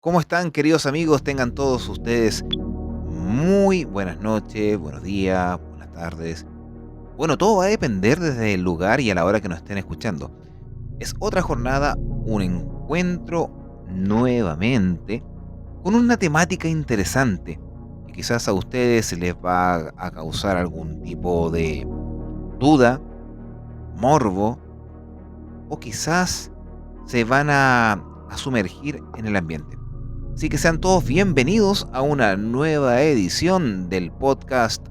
¿Cómo están, queridos amigos? Tengan todos ustedes muy buenas noches, buenos días, buenas tardes. Bueno, todo va a depender desde el lugar y a la hora que nos estén escuchando. Es otra jornada, un encuentro nuevamente con una temática interesante que quizás a ustedes les va a causar algún tipo de duda, morbo o quizás se van a sumergir en el ambiente. Así que sean todos bienvenidos a una nueva edición del podcast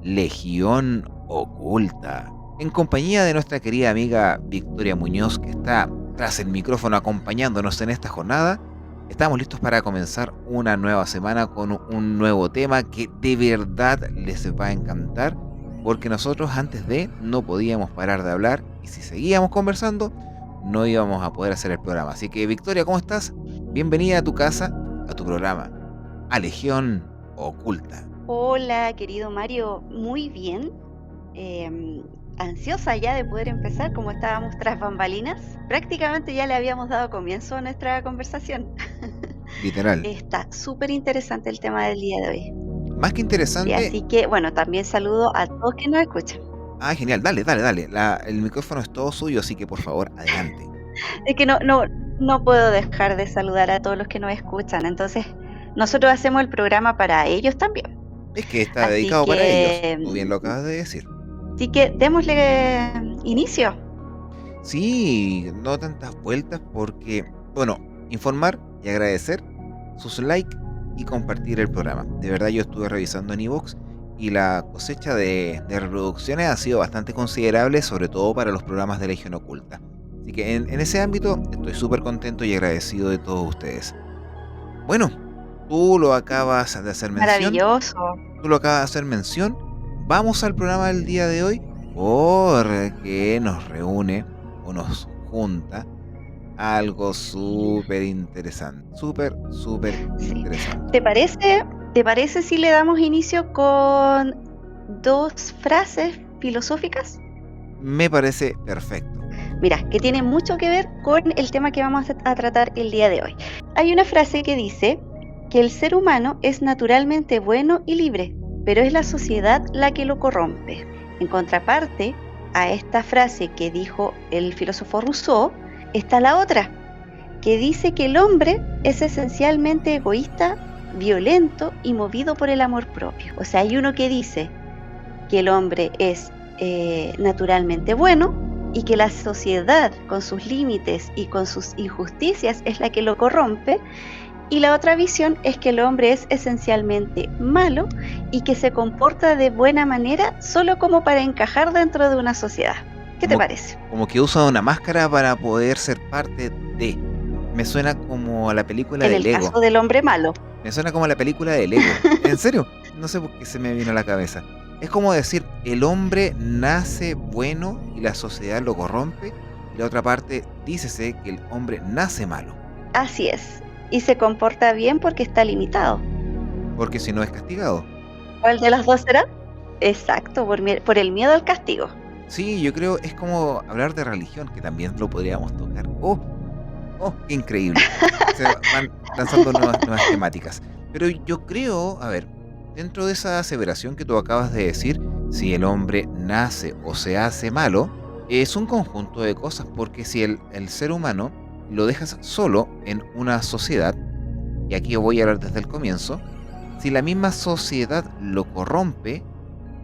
Legión Oculta, en compañía de nuestra querida amiga Victoria Muñoz, que está tras el micrófono acompañándonos en esta jornada. Estamos listos para comenzar una nueva semana con un nuevo tema que de verdad les va a encantar, porque nosotros antes de no podíamos parar de hablar y si seguíamos conversando no íbamos a poder hacer el programa. Así que Victoria, ¿cómo estás? Bienvenida a tu casa, a tu programa, a Legión Oculta. Hola, querido Mario, muy bien. em, Ansiosa ya de poder empezar, como estábamos tras bambalinas. Prácticamente ya le habíamos dado comienzo a nuestra conversación. Literal. Está súper interesante el tema del día de hoy. Más que Sí, interesante. así que, bueno, también saludo a todos que nos escuchan. Ah, genial, dale, dale, dale. El micrófono es todo suyo, así que por favor, adelante. Es que no puedo dejar de saludar a todos los que nos escuchan. Entonces, nosotros hacemos el programa para ellos también. Es que está Así dedicado para ellos, que, tú bien lo acabas de decir. así que démosle inicio. Sí, no tantas vueltas porque, bueno, informar y agradecer sus likes y compartir el programa. De verdad yo estuve revisando en iVoox y la cosecha de reproducciones ha sido bastante considerable, sobre todo para los programas de Legión Oculta. Así que en ese ámbito estoy súper contento y agradecido de todos ustedes. Bueno, tú lo acabas de hacer mención, Maravilloso. tú lo acabas de hacer mención. Vamos al programa del día de hoy porque nos reúne o nos junta algo súper interesante, súper Sí. interesante. ¿Te parece, ¿Te parece si le damos inicio con dos frases filosóficas? Me parece perfecto. Mira, que tienen mucho que ver con el tema que vamos a tratar el día de hoy. Hay una frase que dice que el ser humano es naturalmente bueno y libre, pero es la sociedad la que lo corrompe. En contraparte a esta frase que dijo el filósofo Rousseau, está la otra, que dice que el hombre es esencialmente egoísta, violento y movido por el amor propio. O sea, hay uno que dice que el hombre es naturalmente bueno y que la sociedad con sus límites y con sus injusticias es la que lo corrompe. Y la otra visión es que el hombre es esencialmente malo y que se comporta de buena manera solo como para encajar dentro de una sociedad. ¿Qué te Como, parece? como que usa una máscara para poder ser parte de. Me suena como a la película En de el Lego. caso del hombre malo. Me suena como a la película de Lego. ¿En serio? No sé por qué se me vino a la cabeza. Es como decir, el hombre nace bueno y la sociedad lo corrompe. Y la otra parte, dícese que el hombre nace malo, Así es. Y se comporta bien porque está limitado. porque si no es castigado. ¿Cuál de las dos será? Exacto, por el miedo al castigo. Sí, yo creo es como hablar de religión, que también lo podríamos tocar. Oh, oh, qué increíble. Se van lanzando nuevas temáticas. Pero yo creo, a ver, dentro de esa aseveración que tú acabas de decir, si el hombre nace o se hace malo, es un conjunto de cosas, porque si el ser humano lo dejas solo en una sociedad, y aquí voy a hablar desde el comienzo, si la misma sociedad lo corrompe,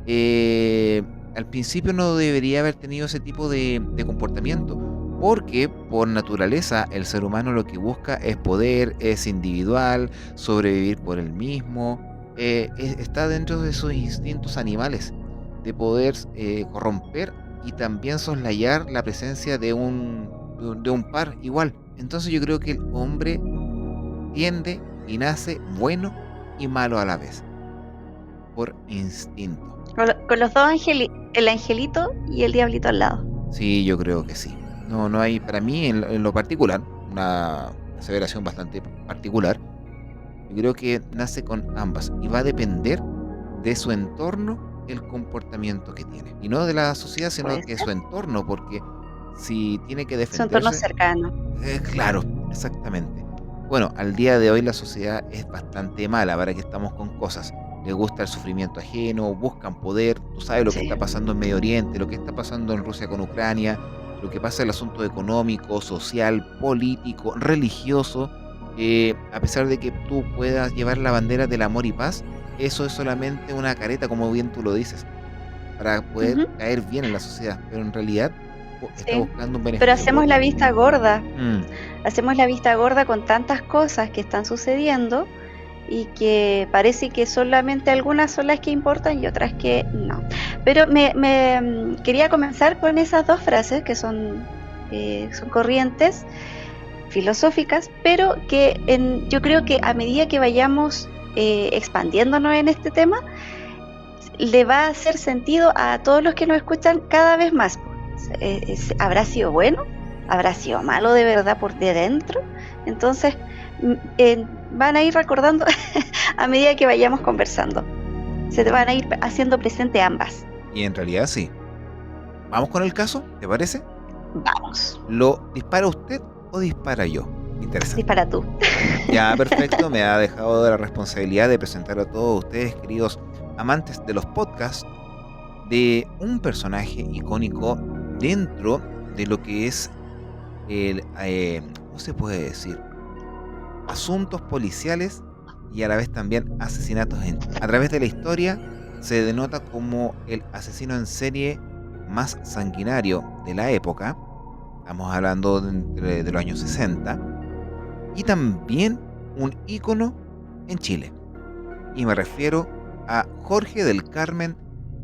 eh, al principio no debería haber tenido ese tipo de comportamiento, porque por naturaleza el ser humano lo que busca es poder, es individual, sobrevivir por él mismo, está dentro de sus instintos animales de poder corromper y también soslayar la presencia de un par igual. Entonces yo creo que el hombre tiende y nace bueno y malo a la vez, por instinto. Con los dos el angelito y el diablito al lado. Sí, yo creo que sí. No, no hay, para mí en lo particular, una aseveración bastante particular. Yo creo que nace con ambas y va a depender de su entorno el comportamiento que tiene. Y no de la sociedad, sino Puede que ser. su entorno, porque si tiene que Su entorno defenderse, cercano. claro, exactamente. Bueno, al día de hoy la sociedad es bastante mala, para que estamos con cosas. Les gusta el sufrimiento ajeno, buscan poder. Tú sabes lo que Sí. está pasando en Medio Oriente, lo que está pasando en Rusia con Ucrania, lo que pasa en el asunto económico, social, político, religioso. A pesar de que tú puedas llevar la bandera del amor y paz, eso es solamente una careta, como bien tú lo dices, para poder Ujú, caer bien en la sociedad, pero en realidad está sí. buscando un Pero beneficio hacemos propio. la vista gorda. Mm, Hacemos la vista gorda con tantas cosas que están sucediendo y que parece que solamente algunas son las que importan y otras que no. Pero quería comenzar con esas 2 frases que son corrientes filosóficas, pero que yo creo que a medida que vayamos, expandiéndonos en este tema, le va a hacer sentido a todos los que nos escuchan cada vez más. ¿Habrá sido bueno? ¿Habrá sido malo de verdad por de dentro? Entonces, van a ir recordando a medida que vayamos conversando. Se te van a ir haciendo presente ambas. y en realidad sí. Vamos con el caso, ¿te parece? Vamos, ¿Lo dispara usted o dispara yo? Interesante. dispara tú. Ya, perfecto, me ha dejado de la responsabilidad de presentar a todos ustedes, queridos amantes de los podcasts, de un personaje icónico dentro de lo que es ¿cómo se puede decir? Asuntos policiales y a la vez también asesinatos a través de la historia se denota como el asesino en serie más sanguinario de la época. Estamos hablando de los años 60 y también un ícono en Chile. Y me refiero a Jorge del Carmen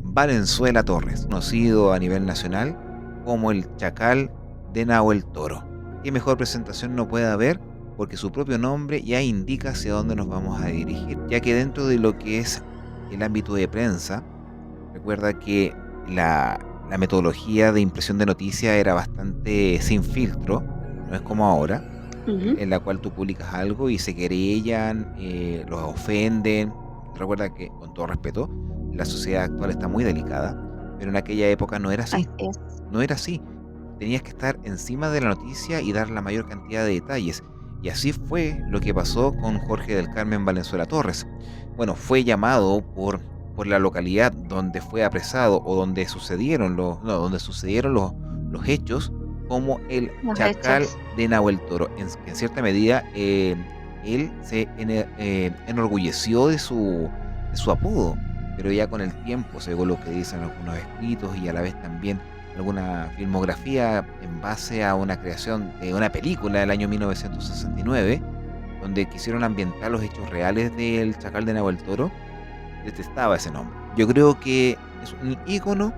Valenzuela Torres, conocido a nivel nacional como el Chacal de Nahuel Toro. Qué mejor presentación no puede haber, porque su propio nombre ya indica hacia dónde nos vamos a dirigir, ya que dentro de lo que es el ámbito de prensa, recuerda que la metodología de impresión de noticias era bastante sin filtro, no es como ahora, Ujú. en la cual tú publicas algo y se querellan, los ofenden. Recuerda que, con todo respeto, la sociedad actual está muy delicada, pero en aquella época no era así, Así es. no era así. Tenías que estar encima de la noticia y dar la mayor cantidad de detalles. Y así fue lo que pasó con Jorge del Carmen Valenzuela Torres. Bueno, fue llamado por la localidad donde fue apresado o donde sucedieron donde sucedieron los hechos como el Los Chacal hechos. de Nahuel Toro. En cierta medida, él se enorgulleció de su apodo, pero ya con el tiempo, según lo que dicen algunos escritos y a la vez también alguna filmografía en base a una creación de una película del año 1969, donde quisieron ambientar los hechos reales del Chacal de Nahuel Toro, detestaba ese nombre. Yo creo que es un ícono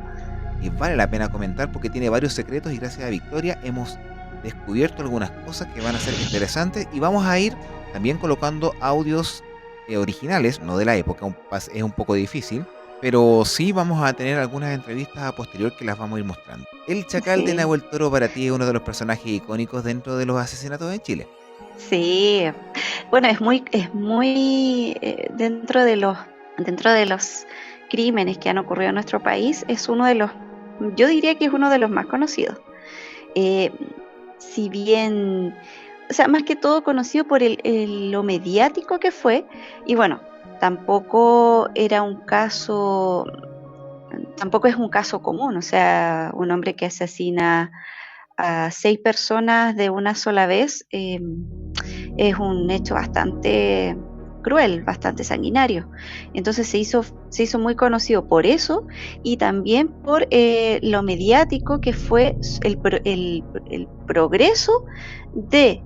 y vale la pena comentar porque tiene varios secretos y gracias a Victoria hemos descubierto algunas cosas que van a ser interesantes y vamos a ir también colocando audios originales, no de la época, es un poco difícil, pero sí vamos a tener algunas entrevistas a posterior que las vamos a ir mostrando. El Chacal de Sí, Nahuel Toro para ti es uno de los personajes icónicos dentro de los asesinatos en Chile. sí. Bueno, es muy dentro de los crímenes que han ocurrido en nuestro país, es uno de los, yo diría que es uno de los más conocidos. Eh, si bien, o sea, más que todo conocido por lo mediático que fue, y bueno, tampoco era un caso, tampoco es un caso común, o sea, un hombre que asesina a 6 personas de una sola vez, es un hecho bastante cruel, bastante sanguinario. Entonces se hizo muy conocido por eso y también por lo mediático que fue el progreso de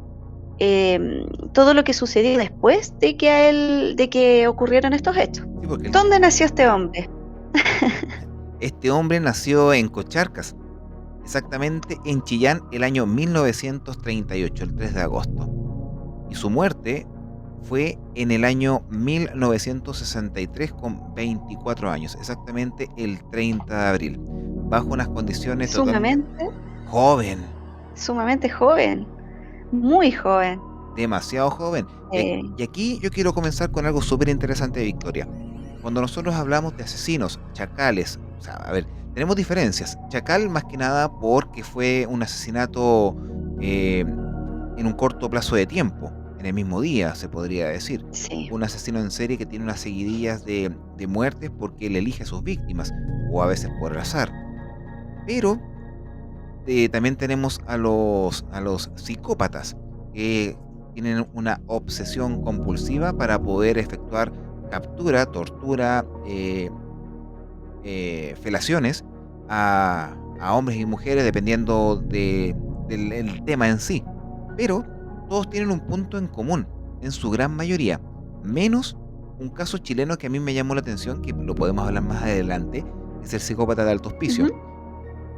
todo lo que sucedió después de que ocurrieron estos hechos. Sí, porque ¿Dónde nació este hombre? este hombre nació en Cocharcas, exactamente en Chillán el año 1938, el 3 de agosto. Y su muerte fue en el año 1963 con 24 años, exactamente el 30 de abril, bajo unas condiciones totalmente Sumamente, joven, sumamente joven, muy joven. demasiado joven. Eh, Y aquí yo quiero comenzar con algo súper interesante, Victoria. Cuando nosotros hablamos de asesinos, chacales, o sea, a ver, tenemos diferencias. Chacal más que nada porque fue un asesinato en un corto plazo de tiempo. en el mismo día, se podría decir. Sí. Un asesino en serie que tiene unas seguidillas de muertes porque él elige a sus víctimas, o a veces por el azar. Pero también tenemos a los psicópatas, que tienen una obsesión compulsiva para poder efectuar captura, tortura, felaciones a hombres y mujeres dependiendo del el tema en sí. Pero todos tienen un punto en común, en su gran mayoría, menos un caso chileno que a mí me llamó la atención, que lo podemos hablar más adelante, es el psicópata de Alto Hospicio, Ujú.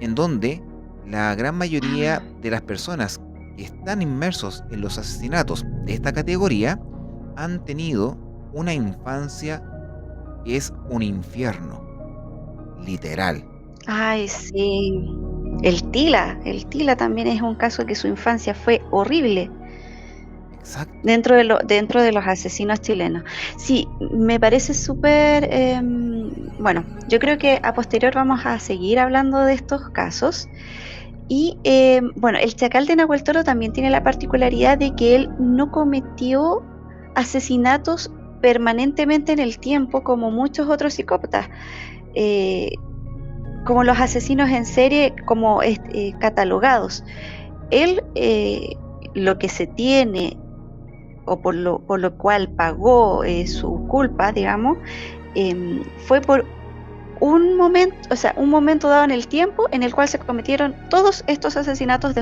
en donde la gran mayoría Ah, de las personas que están inmersos en los asesinatos de esta categoría han tenido una infancia que es un infierno, literal. ay, sí. El Tila también es un caso que su infancia fue horrible. Exacto. Dentro de los asesinos chilenos. Sí, me parece súper, bueno, yo creo que a posterior vamos a seguir hablando de estos casos. Y bueno, el Chacal de Nahuel Toro también tiene la particularidad de que él no cometió asesinatos permanentemente en el tiempo como muchos otros psicópatas, eh, como los asesinos en serie como catalogados. Él, lo que se tiene o por lo cual pagó su culpa, digamos, fue por un momento dado en el tiempo en el cual se cometieron todos estos asesinatos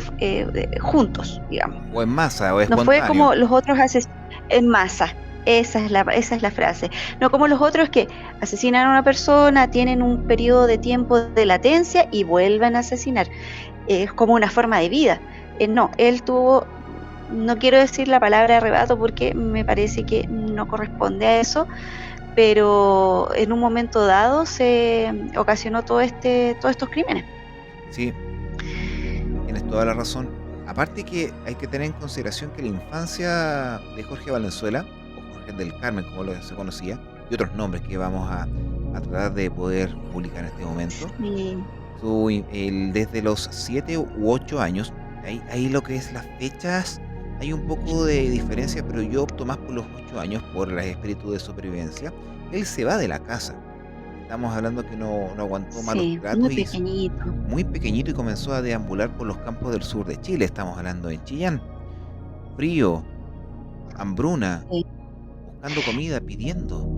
juntos, digamos. O en masa, o No fue espontáneo. como los otros en masa. Esa es la frase. No como los otros que asesinan a una persona, tienen un periodo de tiempo de latencia y vuelven a asesinar. Es como una forma de vida. No, él tuvo, no quiero decir la palabra arrebato porque me parece que no corresponde a eso, pero en un momento dado se ocasionó todos estos crímenes. Sí, tienes toda la razón. Aparte que hay que tener en consideración que la infancia de Jorge Valenzuela, o Jorge del Carmen, como se conocía, y otros nombres que vamos a tratar de poder publicar en este momento, Y desde los 7 u 8 años, ahí lo que es las fechas, hay un poco de diferencia, pero yo opto más por los 8 años por el espíritu de supervivencia. Él se va de la casa. Estamos hablando que no aguantó malos sí, muy tratos y pequeñito. muy pequeñito y comenzó a deambular por los campos del sur de Chile. Estamos hablando de Chillán. Frío, hambruna, Sí. buscando comida, pidiendo.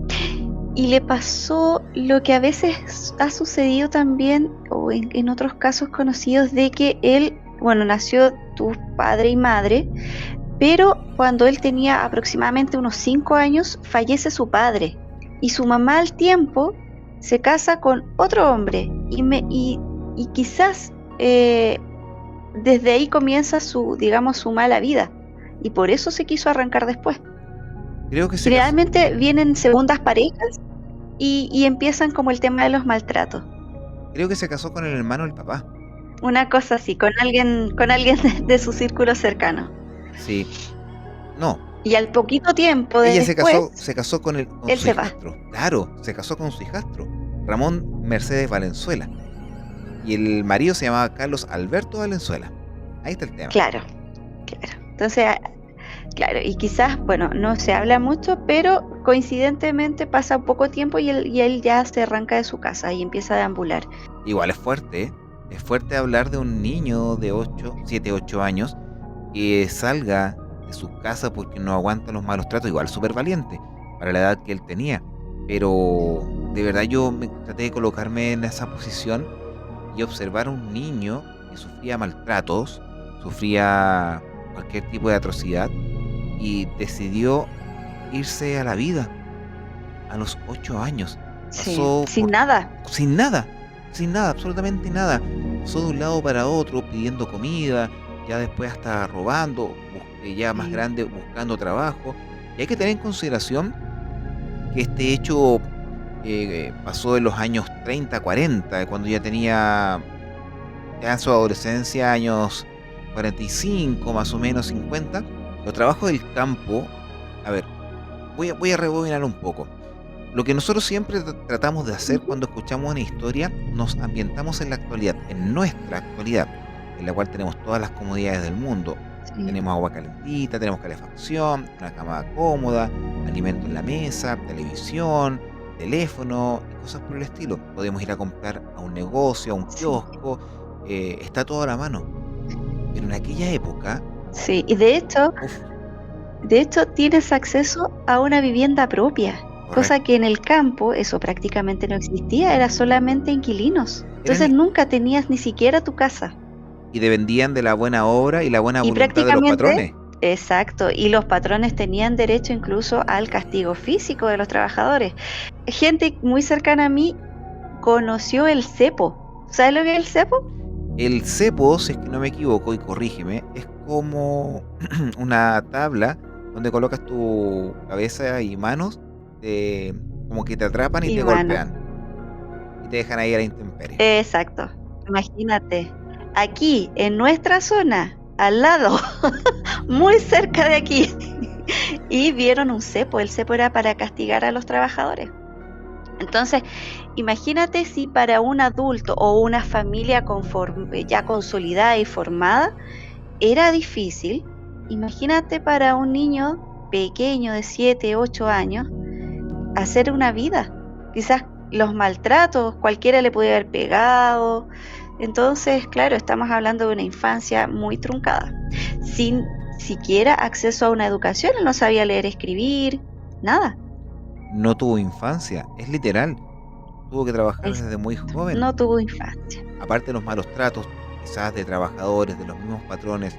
Y le pasó lo que a veces ha sucedido también, o en otros casos conocidos, de que él, bueno, nació tu padre y madre, pero cuando él tenía aproximadamente unos 5 años, fallece su padre. Y su mamá al tiempo se casa con otro hombre. Y quizás desde ahí comienza digamos, su mala vida. Y por eso se quiso arrancar después. Creo que se casó, Generalmente vienen segundas parejas y empiezan como el tema de los maltratos. creo que se casó con el hermano del papá. Una cosa así, con alguien de su círculo cercano. Sí. No, Y al poquito tiempo ella después, se casó con él su se va. hijastro. Claro, se casó con su hijastro, Ramón Mercedes Valenzuela. Y el marido se llamaba Carlos Alberto Valenzuela. Ahí está el tema. Claro, claro. Entonces, claro, y quizás, bueno, no se habla mucho, pero coincidentemente pasa poco tiempo y él ya se arranca de su casa y empieza a deambular. Igual es fuerte, ¿eh? Es fuerte hablar de un niño de 7, 8 años que salga de su casa porque no aguanta los malos tratos. Igual súper valiente para la edad que él tenía. Pero de verdad yo me traté de colocarme en esa posición y observar a un niño que sufría maltratos, sufría cualquier tipo de atrocidad y decidió irse a la vida a los 8 años. Sí, Pasó sin nada. sin nada, absolutamente nada. Pasó de un lado para otro pidiendo comida, ya después hasta robando, ya más Sí, grande buscando trabajo. Y hay que tener en consideración que este hecho pasó en los años 30, 40, cuando ya tenía ya en su adolescencia, años 45 más o menos 50. Los trabajos del campo, a ver, voy a rebobinar un poco. Lo que nosotros siempre tratamos de hacer ujú, cuando escuchamos una historia, nos ambientamos en la actualidad, en nuestra actualidad, en la cual tenemos todas las comodidades del mundo. Sí, Tenemos agua calentita, tenemos calefacción, una cama cómoda, alimento en la mesa, televisión, teléfono y cosas por el estilo. Podemos ir a comprar a un negocio, a un sí, kiosco, está todo a la mano. Pero en aquella época, sí. Y de hecho, uff, tienes acceso a una vivienda propia, cosa correcto. que en el campo eso prácticamente no existía, era solamente inquilinos. Eran, Entonces nunca tenías ni siquiera tu casa. y dependían de la buena obra y la buena Y voluntad de los prácticamente, patrones. exacto, y los patrones tenían derecho incluso al castigo físico de los trabajadores. Gente muy cercana a mí conoció el cepo. ¿Sabes lo que es el cepo? El cepo, si es que no me equivoco, y corrígeme, es como una tabla donde colocas tu cabeza y manos, te- como que te atrapan y Y te mano, golpean y te dejan ahí a la intemperie. exacto. Imagínate, aquí en nuestra zona, al lado, muy cerca de aquí, y vieron un cepo. El cepo era para castigar a los trabajadores. Entonces, imagínate si para un adulto o una familia ya consolidada y formada era difícil. Imagínate para un niño pequeño de 7, 8 años hacer una vida. Quizás los maltratos, cualquiera le puede haber pegado. Entonces, claro, estamos hablando de una infancia muy truncada, sin siquiera acceso a una educación. Él no sabía leer, escribir, nada. No tuvo infancia, es literal, tuvo que trabajar Es- desde muy joven. no tuvo infancia. Aparte de los malos tratos, quizás de trabajadores, de los mismos patrones,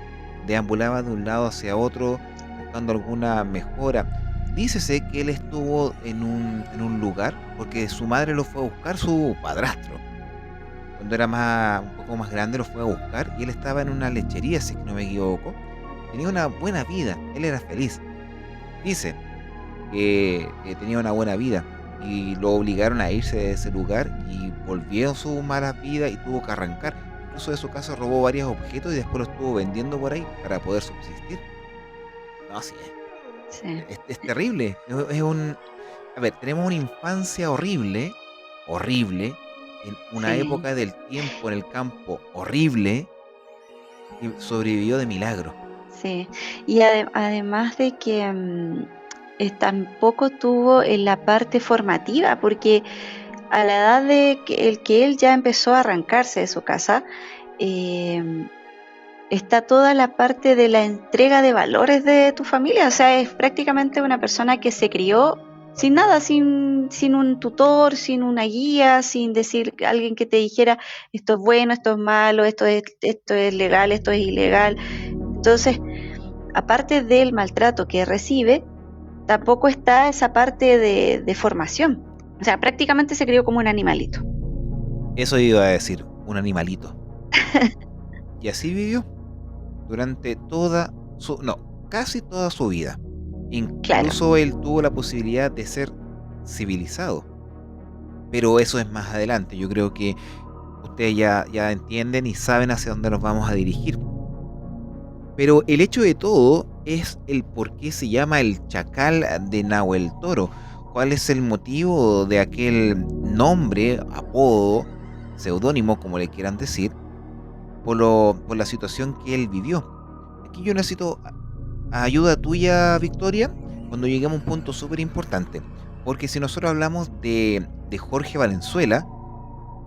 deambulaba de un lado hacia otro buscando alguna mejora. Dícese que él estuvo en un lugar porque su madre lo fue a buscar, su padrastro. Cuando era un poco más grande lo fue a buscar y él estaba en una lechería, si es que no me equivoco. Tenía una buena vida, él era feliz. Dice que tenía una buena vida y lo obligaron a irse de ese lugar y volvió a su mala vida y tuvo que arrancar. Incluso de su casa robó varios objetos y después los estuvo vendiendo por ahí para poder subsistir. No, sí, Sí, es terrible. Es un... A ver, tenemos una infancia horrible, horrible, en una sí, época del tiempo en el campo horrible y sobrevivió de milagro. sí. Y además de que tampoco tuvo en la parte formativa, porque a la edad de que él ya empezó a arrancarse de su casa, em, está toda la parte de la entrega de valores de tu familia. O sea, es prácticamente una persona que se crió sin nada, sin un tutor, sin una guía, sin decir alguien que te dijera esto es bueno, esto es malo, esto es legal, esto es ilegal. Entonces, aparte del maltrato que recibe, tampoco está esa parte de formación. O sea, prácticamente se crió como un animalito. Eso iba a decir, un animalito. Y así vivió durante no, casi toda su vida. Claro, Incluso él tuvo la posibilidad de ser civilizado, pero eso es más adelante. Yo creo que ustedes ya entienden y saben hacia dónde nos vamos a dirigir. Pero el hecho de todo es el por qué se llama el Chacal de Nahuel Toro. ¿Cuál es el motivo de aquel nombre, apodo, seudónimo, como le quieran decir, por la situación que él vivió? Aquí yo necesito ayuda tuya, Victoria, cuando lleguemos a un punto súper importante. Porque si nosotros hablamos de Jorge Valenzuela,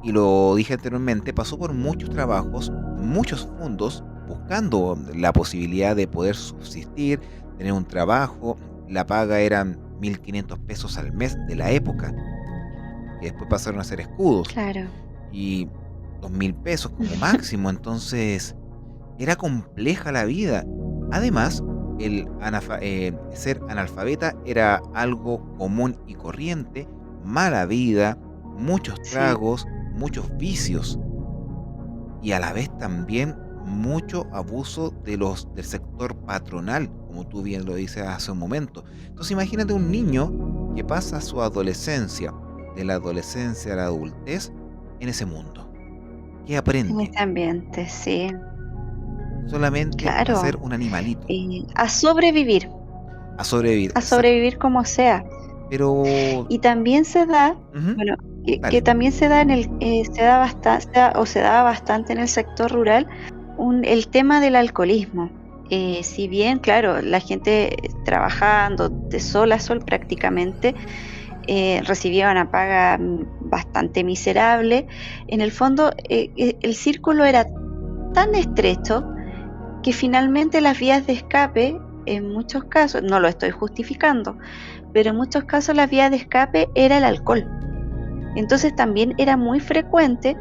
y lo dije anteriormente, pasó por muchos trabajos, muchos fondos, buscando la posibilidad de poder subsistir, tener un trabajo. La paga eran 1.500 pesos al mes de la época, que después pasaron a ser escudos, claro. y 2.000 pesos como máximo. Entonces, era compleja la vida. Además, ser analfabeta era algo común y corriente, mala vida, muchos Sí, tragos, muchos vicios y a la vez también mucho abuso del sector patronal, como tú bien lo dices hace un momento. Entonces imagínate un niño que pasa su adolescencia, de la adolescencia a la adultez, en ese mundo. ¿Qué en aprende? ese ambiente, sí, Solamente a claro. ser un animalito, A sobrevivir, a sobrevivir, a exacto. sobrevivir como sea. Pero, Y también se da, ujú, bueno, que dale, también se da se daba bastante en el sector rural el tema del alcoholismo. Si bien, claro, la gente trabajando de sol a sol prácticamente, recibía una paga bastante miserable, en el fondo el círculo era tan estrecho que finalmente las vías de escape, en muchos casos, no lo estoy justificando, pero en muchos casos las vías de escape era el alcohol. Entonces también era muy frecuente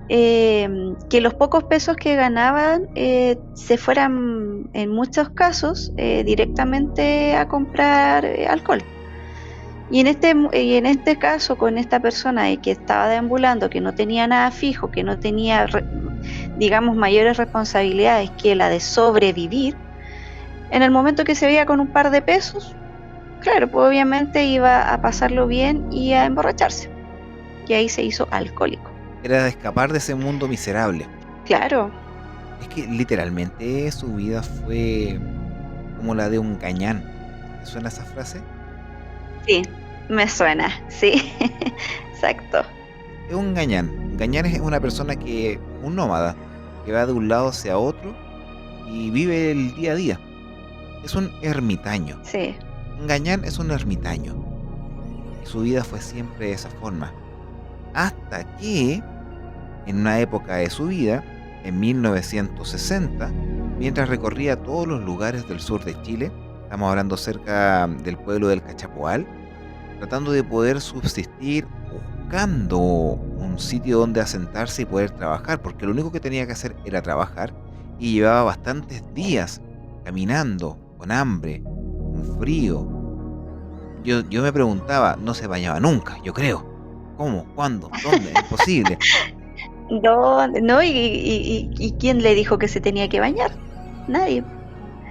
que los pocos pesos que ganaban se fueran en muchos casos directamente a comprar alcohol. Y en este caso, con esta persona que estaba deambulando, que no tenía nada fijo, que no tenía, digamos, mayores responsabilidades que la de sobrevivir, en el momento que se veía con un par de pesos, claro, pues obviamente iba a pasarlo bien y a emborracharse. Y ahí se hizo alcohólico. Era de escapar de ese mundo miserable. Claro, Es que literalmente su vida fue como la de un gañán. ¿Te suena esa frase? sí, me suena, sí, exacto. Es un gañán. Un gañán es una persona un nómada, que va de un lado hacia otro y vive el día a día. Es un ermitaño. Sí, Un gañán es un ermitaño. Y su vida fue siempre de esa forma. Hasta que, en una época de su vida, en 1960, mientras recorría todos los lugares del sur de Chile, estamos hablando cerca del pueblo del Cachapoal, tratando de poder subsistir, buscando un sitio donde asentarse y poder trabajar, porque lo único que tenía que hacer era trabajar y llevaba bastantes días caminando, con hambre, con frío. Yo me preguntaba, no se bañaba nunca, yo creo. ¿Cómo? ¿Cuándo? ¿Dónde? Es imposible. no, y quién le dijo que se tenía que bañar? Nadie.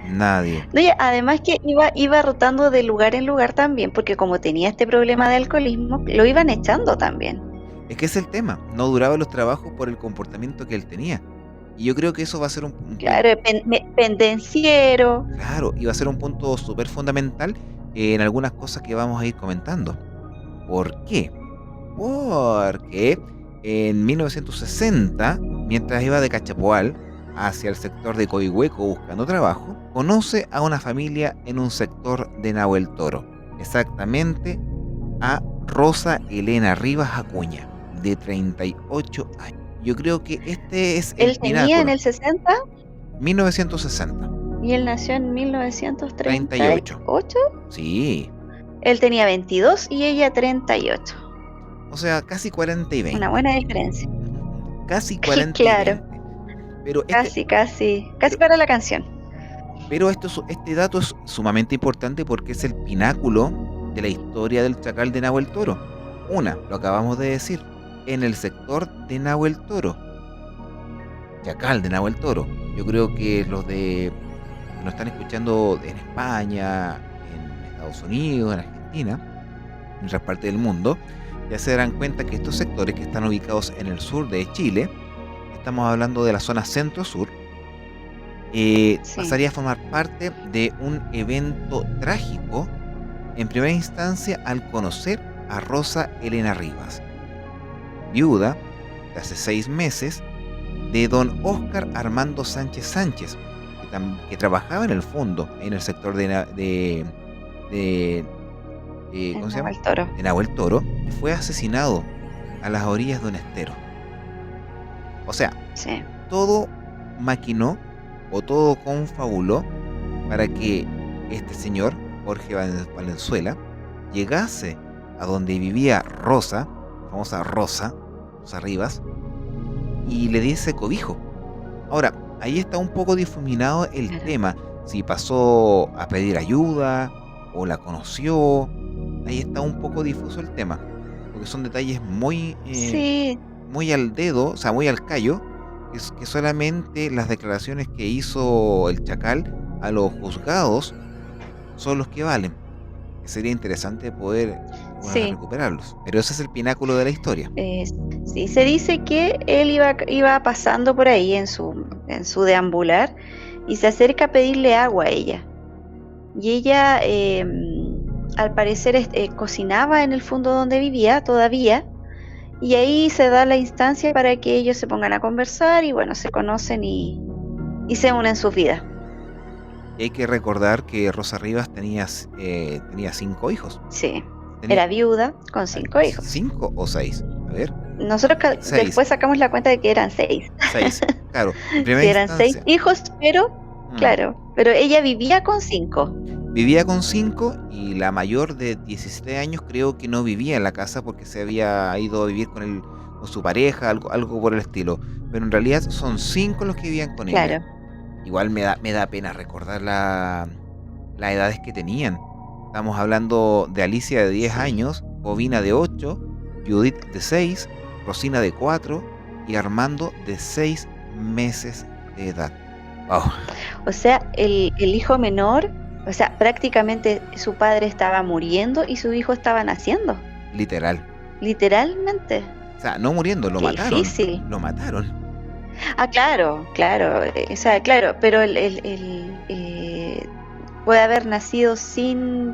Nadie. No, y además que iba rotando de lugar en lugar también, porque como tenía este problema de alcoholismo, lo iban echando también. Es que es el tema, no duraba los trabajos por el comportamiento que él tenía. Y yo creo que eso va a ser un punto, Claro, pendenciero. claro, y va a ser un punto súper fundamental en algunas cosas que vamos a ir comentando. ¿Por qué? Porque en 1960, mientras iba de Cachapoal hacia el sector de Coihueco buscando trabajo, conoce a una familia en un sector de Nahuel Toro, exactamente a Rosa Elena Rivas Acuña, de 38 años. Yo creo que este es el Él tenía en pináculo. el 60 1960, y él nació en 1938. 38. Sí, Él tenía 22 y ella 38. o sea, casi 40 y 20. Una buena diferencia. Casi 40 y Claro, 20. Pero casi pero, para la canción. pero este dato es sumamente importante porque es el pináculo de la historia del chacal de Nahuel Toro. Lo acabamos de decir, en el sector de Nahuel Toro, chacal de Nahuel Toro. Yo creo que que nos están escuchando en España, en Estados Unidos, en Argentina, en otras partes del mundo, ya se darán cuenta que estos sectores que están ubicados en el sur de Chile, estamos hablando de la zona centro-sur, Sí, pasaría a formar parte de un evento trágico en primera instancia al conocer a Rosa Elena Rivas, viuda de hace 6 meses de don Óscar Armando Sánchez Sánchez, que trabajaba en el fondo, en el sector de ¿cómo en se llama? el Toro. De Nahuel Toro, y fue asesinado a las orillas de un estero. O sea, Sí, todo maquinó o todo confabuló para que este señor, Jorge Valenzuela, llegase a donde vivía Rosa, la famosa Rosa Rivas, y le diese cobijo. Ahora, ahí está un poco difuminado el claro. tema, si pasó a pedir ayuda o la conoció, ahí está un poco difuso el tema, porque son detalles Sí, muy al dedo, o sea, muy al callo, que solamente las declaraciones que hizo el chacal a los juzgados son los que valen. Sería interesante poder bueno, sí. recuperarlos, pero ese es el pináculo de la historia. eh, sí, se dice que él iba pasando por ahí en su deambular y se acerca a pedirle agua a ella. Y ella, al parecer, cocinaba en el fondo donde vivía todavía. Y ahí se da la instancia para que ellos se pongan a conversar y bueno, se conocen y se unen sus vidas. Y hay que recordar que Rosa Rivas tenía 5 hijos. Sí, Tenía era viuda con 5 hijos. 5 o 6. A ver, Nosotros seis, después sacamos la cuenta de que eran 6. 6. Claro, en primera Sí, eran 6 instancia. hijos, pero mm, claro, pero ella vivía con 5. Vivía con 5 y la mayor de 17 años creo que no vivía en la casa porque se había ido a vivir con su pareja, algo por el estilo. Pero en realidad son 5 los que vivían con ella. Claro, Igual me da pena recordar las edades que tenían. Estamos hablando de Alicia de 10 sí. años, Bobina de 8, Judith de 6, Rosina de 4 y Armando de 6 meses de edad. Wow, O sea, el hijo menor, o sea, prácticamente su padre estaba muriendo y su hijo estaba naciendo, literal. literalmente. O sea, no muriendo, lo Qué mataron. difícil. Lo mataron. Ah, claro, claro, o sea, claro, pero puede haber nacido sin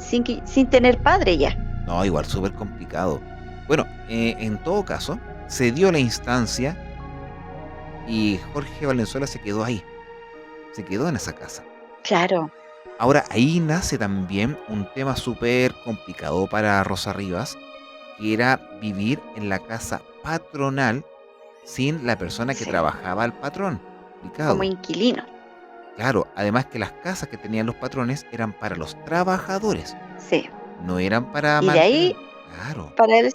tener padre ya. No, igual súper complicado. Bueno, en todo caso, se dio la instancia y Jorge Valenzuela se quedó ahí. Se quedó en esa casa. Claro, Ahora, ahí nace también un tema súper complicado para Rosa Rivas, que era vivir en la casa patronal sin la persona que sí, trabajaba al patrón. como Complicado. inquilino, Claro, además que las casas que tenían los patrones eran para los trabajadores, sí. no eran para Y de mantener. ahí Claro. para él,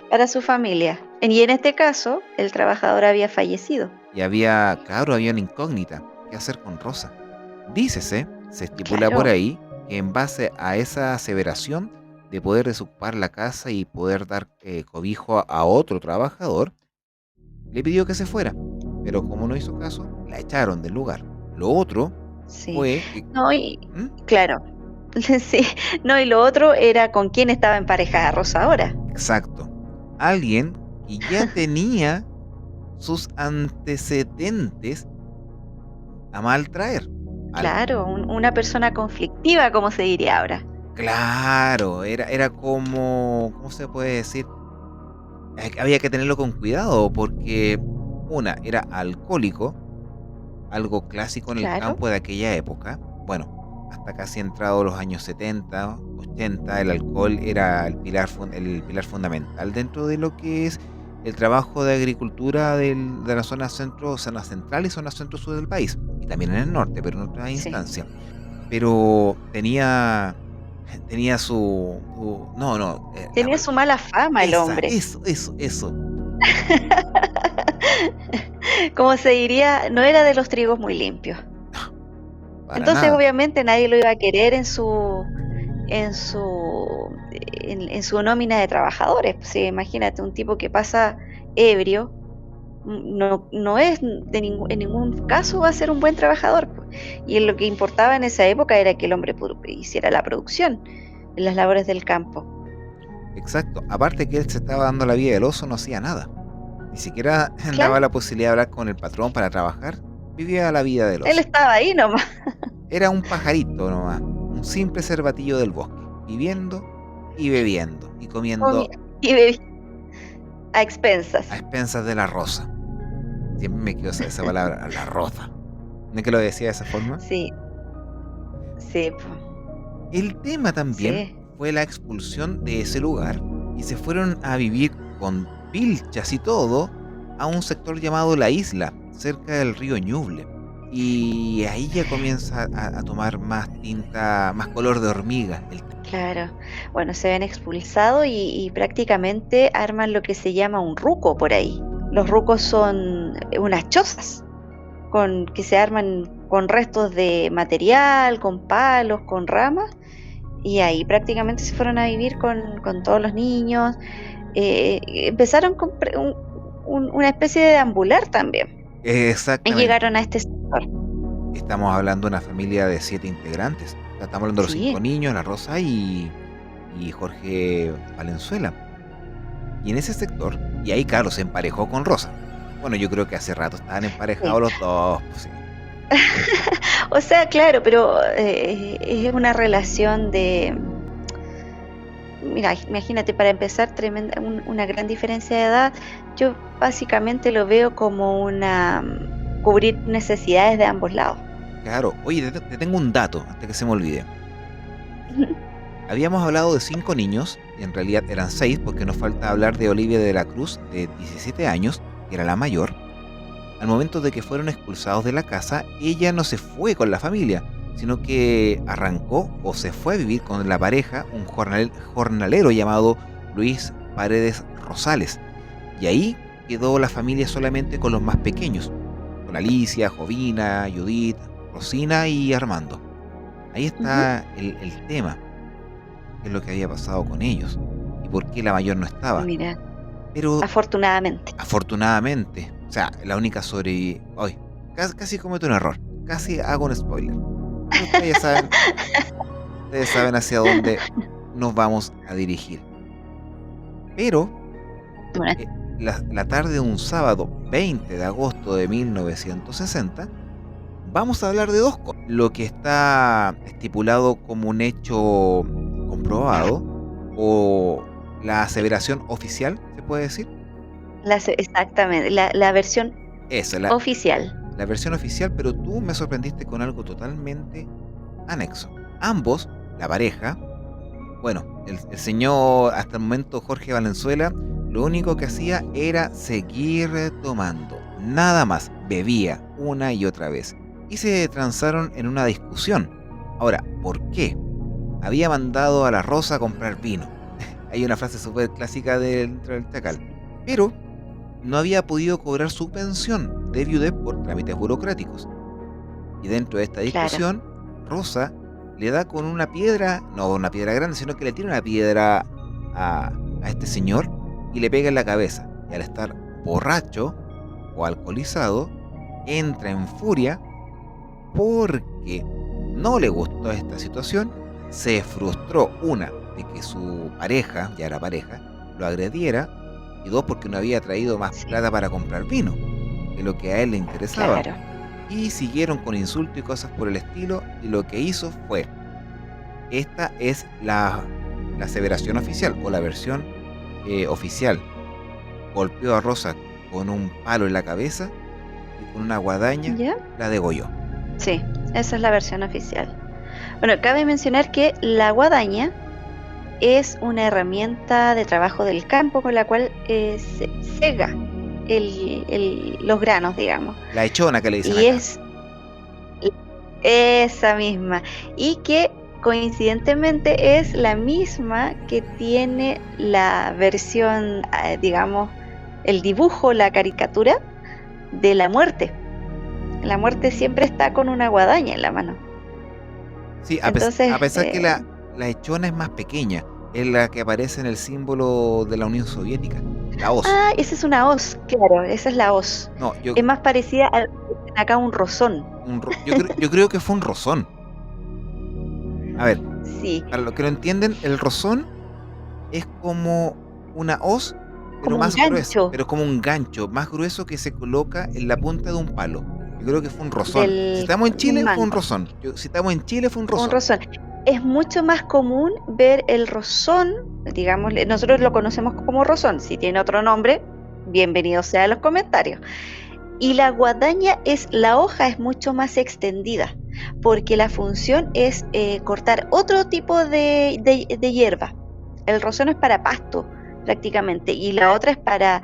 para su familia. Y en este caso, el trabajador había fallecido. Y había, claro, había una incógnita. ¿Qué hacer con Rosa? Dícese, se estipula por Claro, ahí, que en base a esa aseveración de poder desocupar la casa y poder dar cobijo a otro trabajador, le pidió que se fuera. Pero como no hizo caso, la echaron del lugar. Lo otro sí. fue que... No, y ¿Mm? claro, sí. No, y lo otro era con quién estaba emparejada Rosa ahora. Exacto. Alguien que ya tenía sus antecedentes a mal traer. Claro, una persona conflictiva, como se diría ahora. Claro, era como, ¿cómo se puede decir? Había que tenerlo con cuidado porque una era alcohólico, algo clásico en el Claro, campo de aquella época. Bueno, hasta casi entrado los años 70, 80, el alcohol era el pilar fundamental dentro de lo que es el trabajo de agricultura de la zona centro, zona central y zona centro-sur del país, y también en el norte, pero en otra sí. instancia. Pero tenía no, no, Tenía su mala fama el hombre. eso, Como se diría, no era de los trigos muy limpios. para Entonces, nada. obviamente, nadie lo iba a querer en su nómina de trabajadores. Pues, sí, imagínate, un tipo que pasa ebrio, no es en ningún caso va a ser un buen trabajador, pues. Y lo que importaba en esa época era que el hombre hiciera la producción en las labores del campo. Exacto. Aparte que él se estaba dando la vida del oso, no hacía nada. Ni siquiera daba Claro, la posibilidad de hablar con el patrón para trabajar. Vivía la vida del él oso. estaba ahí nomás. Era un pajarito nomás, un simple cervatillo del bosque, viviendo y bebiendo y Comía comiendo y bebía a expensas. a expensas de la rosa. Siempre me quedó esa palabra, la rosa. ¿No es que lo decía de esa forma? Sí, sí, po, El tema también sí. fue la expulsión de ese lugar y se fueron a vivir con pilchas y todo a un sector llamado La Isla, cerca del río Ñuble. Y ahí ya comienza a tomar más tinta, más color de hormiga el tema. Claro. Bueno, se ven expulsados y prácticamente arman lo que se llama un ruco por ahí. Los rucos son unas chozas que se arman con restos de material, con palos, con ramas, y ahí prácticamente se fueron a vivir con todos los niños. Empezaron con una especie de deambular también. Y Exactamente. llegaron a este sector. Estamos hablando de una familia de 7 integrantes. O sea, estamos hablando de los Sí, 5 niños, la Rosa y Jorge Valenzuela. Y en ese sector, y ahí claro, se emparejó con Rosa. Bueno, yo creo que hace rato estaban sí. emparejados los dos, pues sí. O sea, claro, pero es una relación de, mira, imagínate, para empezar, una gran diferencia de edad. Yo básicamente lo veo como cubrir necesidades de ambos lados. Claro, oye, te tengo un dato antes que se me olvide. Habíamos hablado de 5 niños, y en realidad eran 6 porque nos falta hablar de Olivia de la Cruz, de 17 años, que era la mayor. Al momento de que fueron expulsados de la casa, ella no se fue con la familia, sino que arrancó o se fue a vivir con la pareja, un jornalero llamado Luis Paredes Rosales. Y ahí quedó la familia solamente con los más pequeños, con Alicia, Jovina, Judith, Rosina y Armando. Ahí Ujú. está el tema, qué es lo que había pasado con ellos y por qué la mayor no estaba. Mira, Pero afortunadamente. afortunadamente, o sea, la única sobreviviente. Hoy, casi cometo un error, casi hago un spoiler. Pero ustedes saben hacia dónde nos vamos a dirigir. Pero Bueno, la tarde de un sábado 20 de agosto de 1960, vamos a hablar de dos cosas. Lo que está estipulado como un hecho comprobado o la aseveración oficial, ¿se puede decir? exactamente, la versión Esa, oficial. la versión oficial, pero tú me sorprendiste con algo totalmente anexo. Ambos, la pareja, bueno, el señor, hasta el momento Jorge Valenzuela, lo único que hacía era seguir tomando, nada más, bebía una y otra vez. Y se transaron en una discusión. Ahora, ¿por qué? Había mandado a la Rosa a comprar vino. Hay una frase súper clásica dentro del Chacal. Pero no había podido cobrar su pensión de viudez por trámites burocráticos. Y dentro de esta Claro, discusión, Rosa le da con una piedra, no una piedra grande, sino que le tira una piedra a este señor y le pega en la cabeza. Y al estar borracho o alcoholizado, entra en furia porque no le gustó esta situación, se frustró, una, de que su pareja, ya era pareja, lo agrediera, y dos, porque no había traído más sí, plata para comprar vino, que lo que a él le interesaba. claro. Y siguieron con insultos y cosas por el estilo, y lo que hizo fue, esta es la aseveración oficial, o la versión oficial, golpeó a Rosa con un palo en la cabeza, y con una guadaña ¿Ya? la degolló. Sí, esa es la versión oficial. Bueno, cabe mencionar que la guadaña es una herramienta de trabajo del campo con la cual se sega los granos, digamos. La echona que le dicen Y acá. es esa misma. Y que coincidentemente es la misma que tiene la versión, digamos, el dibujo, la caricatura de la muerte. La muerte siempre está con una guadaña en la mano. Sí, Entonces, a pesar que la echona es más pequeña, es la que aparece en el símbolo de la Unión Soviética, la hoz. esa es una hoz, claro, esa es la hoz. No, Es más parecida a acá un rozón. yo creo que fue un rozón. A ver, Sí, para los que no entienden, el rozón es como una hoz, pero como un más gruesa, gancho pero es como un gancho más grueso que se coloca en la punta de un palo. Yo creo que fue un rozón. Si del estamos en un Chile, fue un mango, rozón. Si estamos en Chile, fue un un rozón. rozón. Es mucho más común ver el rozón, digamos, nosotros lo conocemos como rozón. Si tiene otro nombre, bienvenido sea a los comentarios. Y la guadaña la hoja es mucho más extendida, porque la función es cortar otro tipo de hierba. El rozón es para pasto, prácticamente, y la otra es para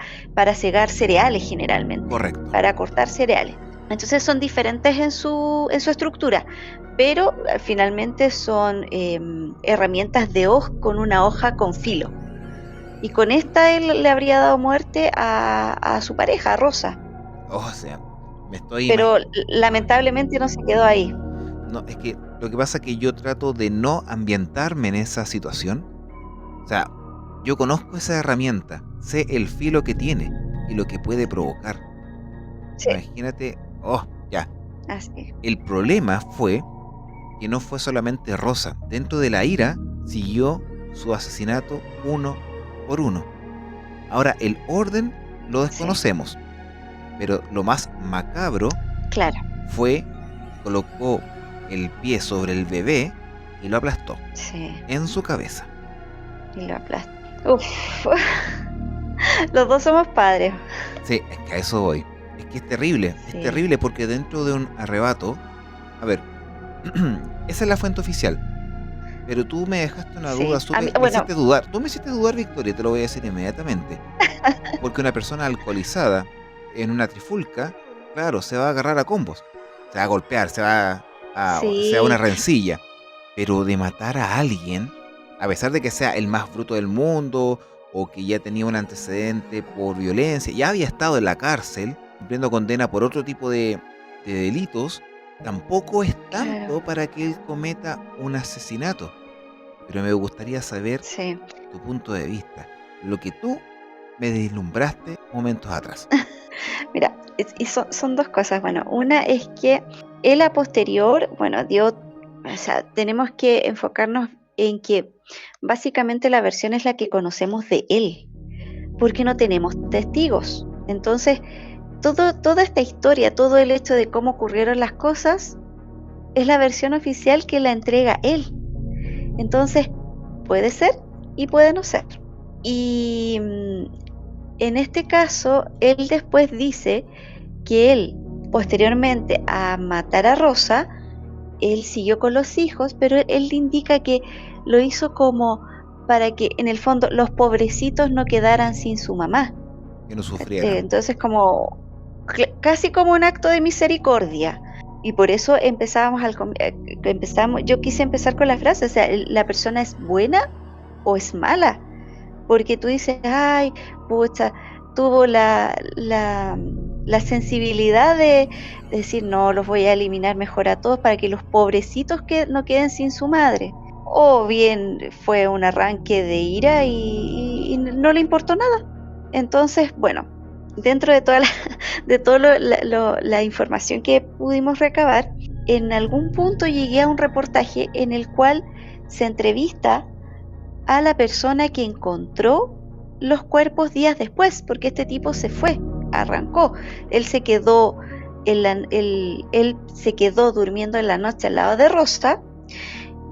segar cereales generalmente, Correcto. para cortar cereales. Entonces son diferentes en su estructura, pero finalmente son herramientas de hoz con una hoja con filo. Y con esta él le habría dado muerte a su pareja, a Rosa. O sea, me estoy Pero imaginando. lamentablemente no se quedó ahí. No, es que lo que pasa es que yo trato de no ambientarme en esa situación. O sea, yo conozco esa herramienta, sé el filo que tiene y lo que puede provocar. Sí, Imagínate, oh, ya. así. El problema fue que no fue solamente Rosa. Dentro de la ira siguió su asesinato uno por uno. Ahora, el orden lo Sí, desconocemos, pero lo más macabro claro. fue colocó el pie sobre el bebé y lo aplastó Sí, en su cabeza. y lo aplasta. Uf. Los dos somos padres. Sí, es que a eso voy. Es que es Sí, terrible porque dentro de un arrebato A ver, esa es la fuente oficial. Pero tú me dejaste una duda Sí, a mí, súper, me bueno, hiciste dudar. Tú me hiciste dudar, Victoria, te lo voy a decir inmediatamente. Porque una persona alcoholizada en una trifulca, claro, se va a agarrar a combos. Se va a golpear, se da una sí, rencilla. Pero de matar a alguien, a pesar de que sea el más bruto del mundo, o que ya tenía un antecedente por violencia, ya había estado en la cárcel, cumpliendo condena por otro tipo de delitos, tampoco es claro, tanto para que él cometa un asesinato. Pero me gustaría saber sí. tu punto de vista, lo que tú me deslumbraste momentos atrás. Mira, y son dos cosas. Bueno, una es que él a posterior, bueno, dio, o sea, tenemos que enfocarnos en que básicamente la versión es la que conocemos de él, porque no tenemos testigos. Entonces, toda esta historia, todo el hecho de cómo ocurrieron las cosas, es la versión oficial que la entrega él. Entonces, puede ser y puede no ser. Y en este caso, él después dice que él, posteriormente a matar a Rosa, él siguió con los hijos, pero él indica que lo hizo como para que en el fondo los pobrecitos no quedaran sin su mamá. Que no sufrieran. Entonces como casi como un acto de misericordia. Y por eso empezamos, yo quise empezar con la frase, o sea, la persona es buena o es mala, porque tú dices, ay, pucha, tuvo la sensibilidad de decir, no, los voy a eliminar mejor a todos para que los pobrecitos que no queden sin su madre. O bien fue un arranque de ira y no le importó nada. Entonces, bueno, dentro de toda de toda la información que pudimos recabar, en algún punto llegué a un reportaje en el cual se entrevista a la persona que encontró los cuerpos días después, porque este tipo se fue, arrancó, él se quedó, él se quedó durmiendo en la noche al lado de Rosa,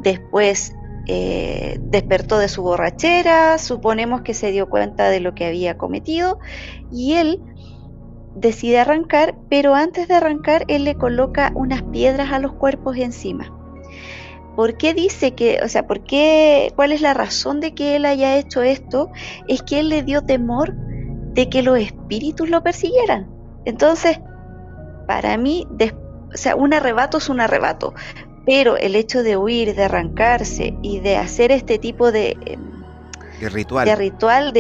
después despertó de su borrachera, suponemos que se dio cuenta de lo que había cometido y él decide arrancar, pero antes de arrancar él le coloca unas piedras a los cuerpos encima. ¿Por qué dice que, o sea, cuál es la razón de que él haya hecho esto? Es que él le dio temor de que los espíritus lo persiguieran. Entonces, para mí, o sea, un arrebato es un arrebato, pero el hecho de huir, de arrancarse y de hacer este tipo De de ritual. ritual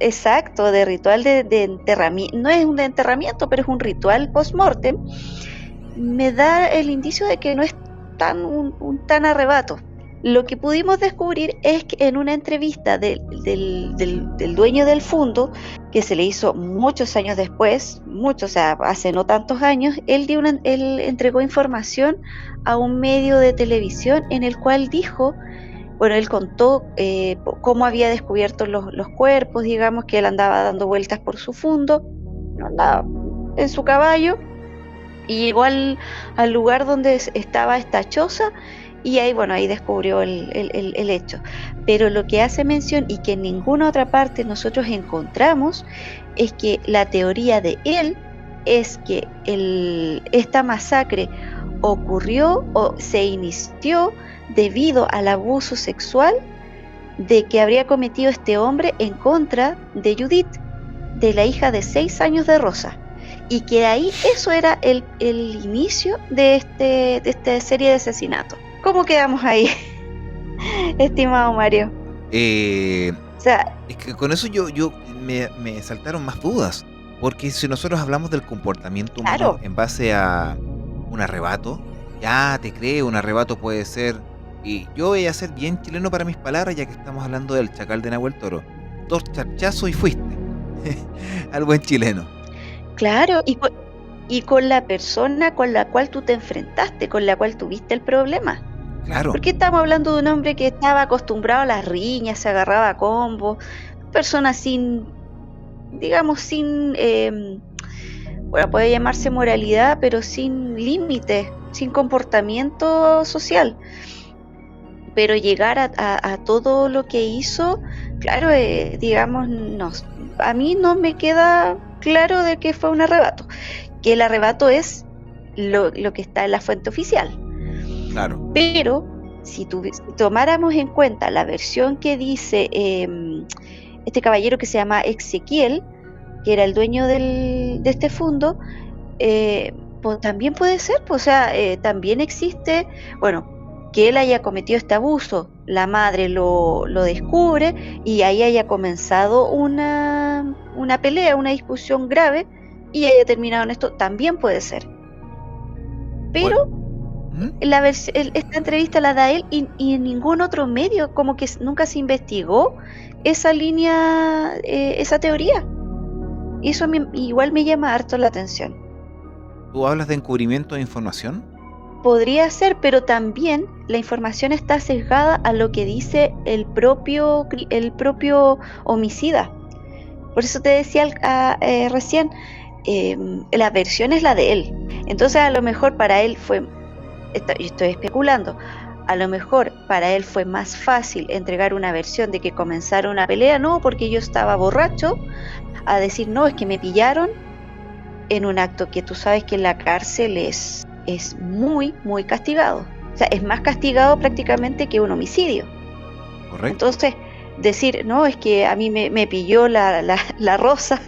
exacto, de ritual de enterramiento, no es un enterramiento, pero es un ritual post-mortem, me da el indicio de que no es un tan arrebato. Lo que pudimos descubrir es que en una entrevista del dueño del fondo, que se le hizo muchos años después, o sea, hace no tantos años, él entregó información a un medio de televisión en el cual dijo, bueno, él contó cómo había descubierto los cuerpos, digamos que él andaba dando vueltas por su fondo, andaba en su caballo, y llegó al lugar donde estaba esta choza y ahí, bueno, ahí descubrió el hecho. Pero lo que hace mención y que en ninguna otra parte nosotros encontramos es que la teoría de él es que esta masacre ocurrió o se inició debido al abuso sexual de que habría cometido este hombre en contra de Judith, de la hija de 6 años de Rosa, y que ahí eso era el inicio de esta serie de asesinatos. ¿Cómo quedamos ahí, estimado Mario? Eh, O sea, es que con eso me saltaron más dudas. Porque si nosotros hablamos del comportamiento humano claro, en base a un arrebato, ya te creo, un arrebato puede ser. Y yo voy a ser bien chileno para mis palabras, ya que estamos hablando del chacal de Nahuel Toro. Dos charchazos y fuiste. Al buen chileno. claro, y con la persona con la cual tú te enfrentaste, con la cual tuviste el problema. Claro. Porque estamos hablando de un hombre que estaba acostumbrado a las riñas, se agarraba a combos, persona sin, digamos, sin, bueno, puede llamarse moralidad, pero sin límites, sin comportamiento social. Pero llegar a todo lo que hizo, claro, digamos, no, a mí no me queda claro de que fue un arrebato, que el arrebato es lo que está en la fuente oficial. Claro. Pero si tomáramos en cuenta la versión que dice este caballero que se llama Ezequiel, que era el dueño de este fondo, pues también puede ser, pues, o sea, también existe, bueno, que él haya cometido este abuso, la madre lo descubre y ahí haya comenzado una pelea, una discusión grave y haya terminado en esto, también puede ser. Pero esta entrevista la da él y en ningún otro medio, como que nunca se investigó esa línea, esa teoría. Y eso igual me llama harto la atención. ¿Tú hablas de encubrimiento de información? Podría ser, pero también la información está sesgada a lo que dice el propio homicida. Por eso te decía recién, la versión es la de él. Entonces a lo mejor para él fue, estoy especulando, a lo mejor para él fue más fácil entregar una versión de que comenzaron una pelea, no, porque yo estaba borracho, a decir, no, es que me pillaron en un acto que tú sabes que en la cárcel es muy, muy castigado. O sea, es más castigado prácticamente que un homicidio. Correcto. Entonces, decir, no, es que a mí me pilló la Rosa,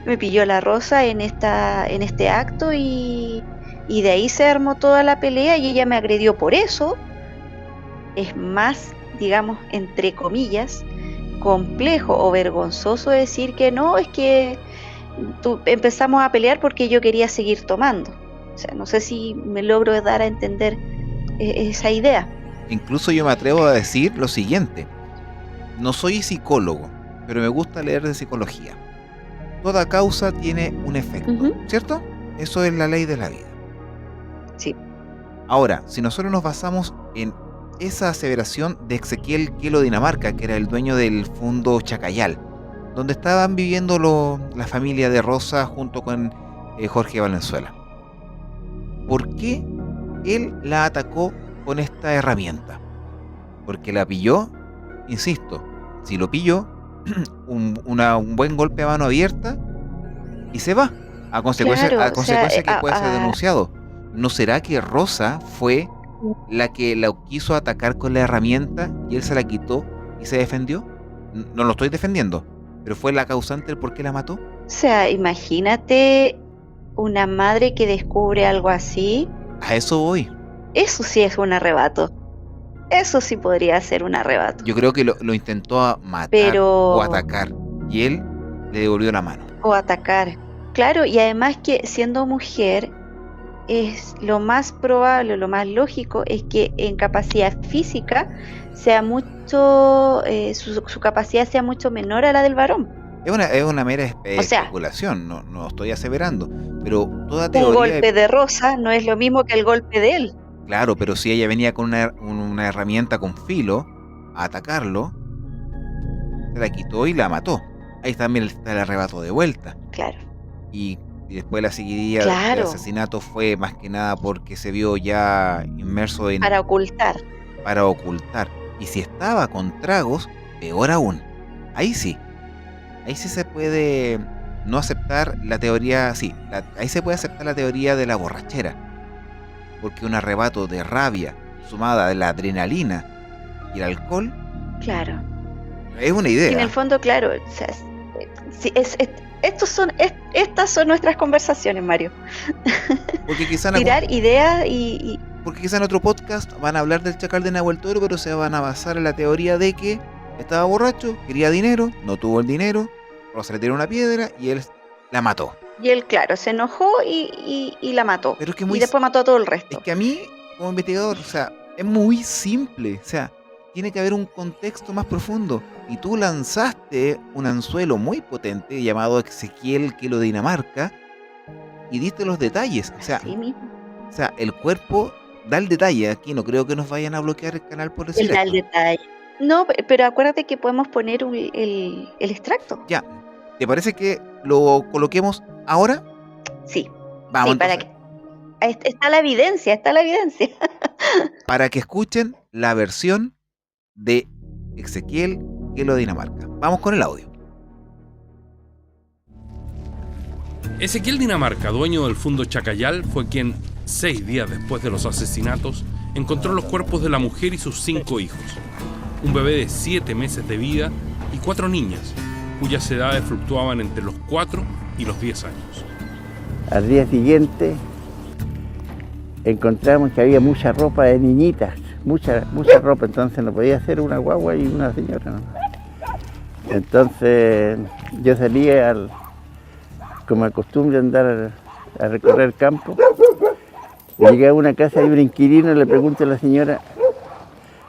me pilló la Rosa en este acto y de ahí se armó toda la pelea y ella me agredió por eso, es más, digamos, entre comillas, complejo o vergonzoso decir que no, es que empezamos a pelear porque yo quería seguir tomando. O sea, no sé si me logro dar a entender esa idea. Incluso yo me atrevo a decir lo siguiente. No soy psicólogo, pero me gusta leer de psicología. Toda causa tiene un efecto, ¿cierto? Eso es la ley de la vida. Sí. Ahora, si nosotros nos basamos en esa aseveración de Ezequiel Quelo Dinamarca, que era el dueño del fondo Chacayal, donde estaban viviendo la familia de Rosa junto con Jorge Valenzuela. ¿Por qué él la atacó con esta herramienta? Porque la pilló, insisto, si lo pilló, un buen golpe a mano abierta y se va, a consecuencia que puede ser denunciado. ¿No será que Rosa fue la que la quiso atacar con la herramienta y él se la quitó y se defendió? No lo estoy defendiendo, pero fue la causante del por qué la mató. O sea, imagínate una madre que descubre algo así. A eso voy. Eso sí es un arrebato. Eso sí podría ser un arrebato. Yo creo que lo intentó matar o atacar y él le devolvió la mano. O atacar. Claro, y además que siendo mujer es lo más probable, lo más lógico es que en capacidad física sea mucho, su capacidad sea mucho menor a la del varón. Es una mera especulación, no estoy aseverando, pero toda teoría... Un golpe de Rosa no es lo mismo que el golpe de él. Claro, pero si ella venía con una herramienta con filo a atacarlo, se la quitó y la mató. Ahí también está el arrebato de vuelta. Claro. Y después la seguidilla del asesinato fue más que nada porque se vio ya inmerso en... Para ocultar. Y si estaba con tragos, peor aún. Ahí sí se puede no aceptar la teoría, ahí se puede aceptar la teoría de la borrachera, porque un arrebato de rabia sumada de la adrenalina y el alcohol, claro, es una idea. Y en el fondo, claro, o sea, estas son nuestras conversaciones, Mario. Porque quizá tirar ideas porque quizá en otro podcast van a hablar del Chacal de Nahuel Toro, pero se van a basar en la teoría de que estaba borracho, quería dinero, no tuvo el dinero, Rosa le tiró una piedra y él la mató. Y él, claro, se enojó y la mató. Pero es que y después mató a todo el resto. Es que a mí, como investigador, o sea, es muy simple. O sea, tiene que haber un contexto más profundo. Y tú lanzaste un anzuelo muy potente llamado Ezequiel Quelo Dinamarca y diste los detalles. O sea, el cuerpo da el detalle. Aquí no creo que nos vayan a bloquear el canal por decir da el detalle. No, pero acuérdate que podemos poner el extracto. Ya, ¿te parece que lo coloquemos ahora? Sí. Vamos. Sí, para que está la evidencia. Para que escuchen la versión de Ezequiel Quelo Dinamarca. Vamos con el audio. Ezequiel Dinamarca, dueño del fondo Chacayal, fue quien 6 días después de los asesinatos, encontró los cuerpos de la mujer y sus 5 hijos. Un bebé de 7 meses de vida y 4 niñas, cuyas edades fluctuaban entre los 4 y los 10 años. Al día siguiente encontramos que había mucha ropa de niñitas, mucha ropa, entonces no podía ser una guagua y una señora, ¿no? Entonces yo salí como acostumbre andar a recorrer el campo, y llegué a una casa de un inquilino y le pregunto a la señora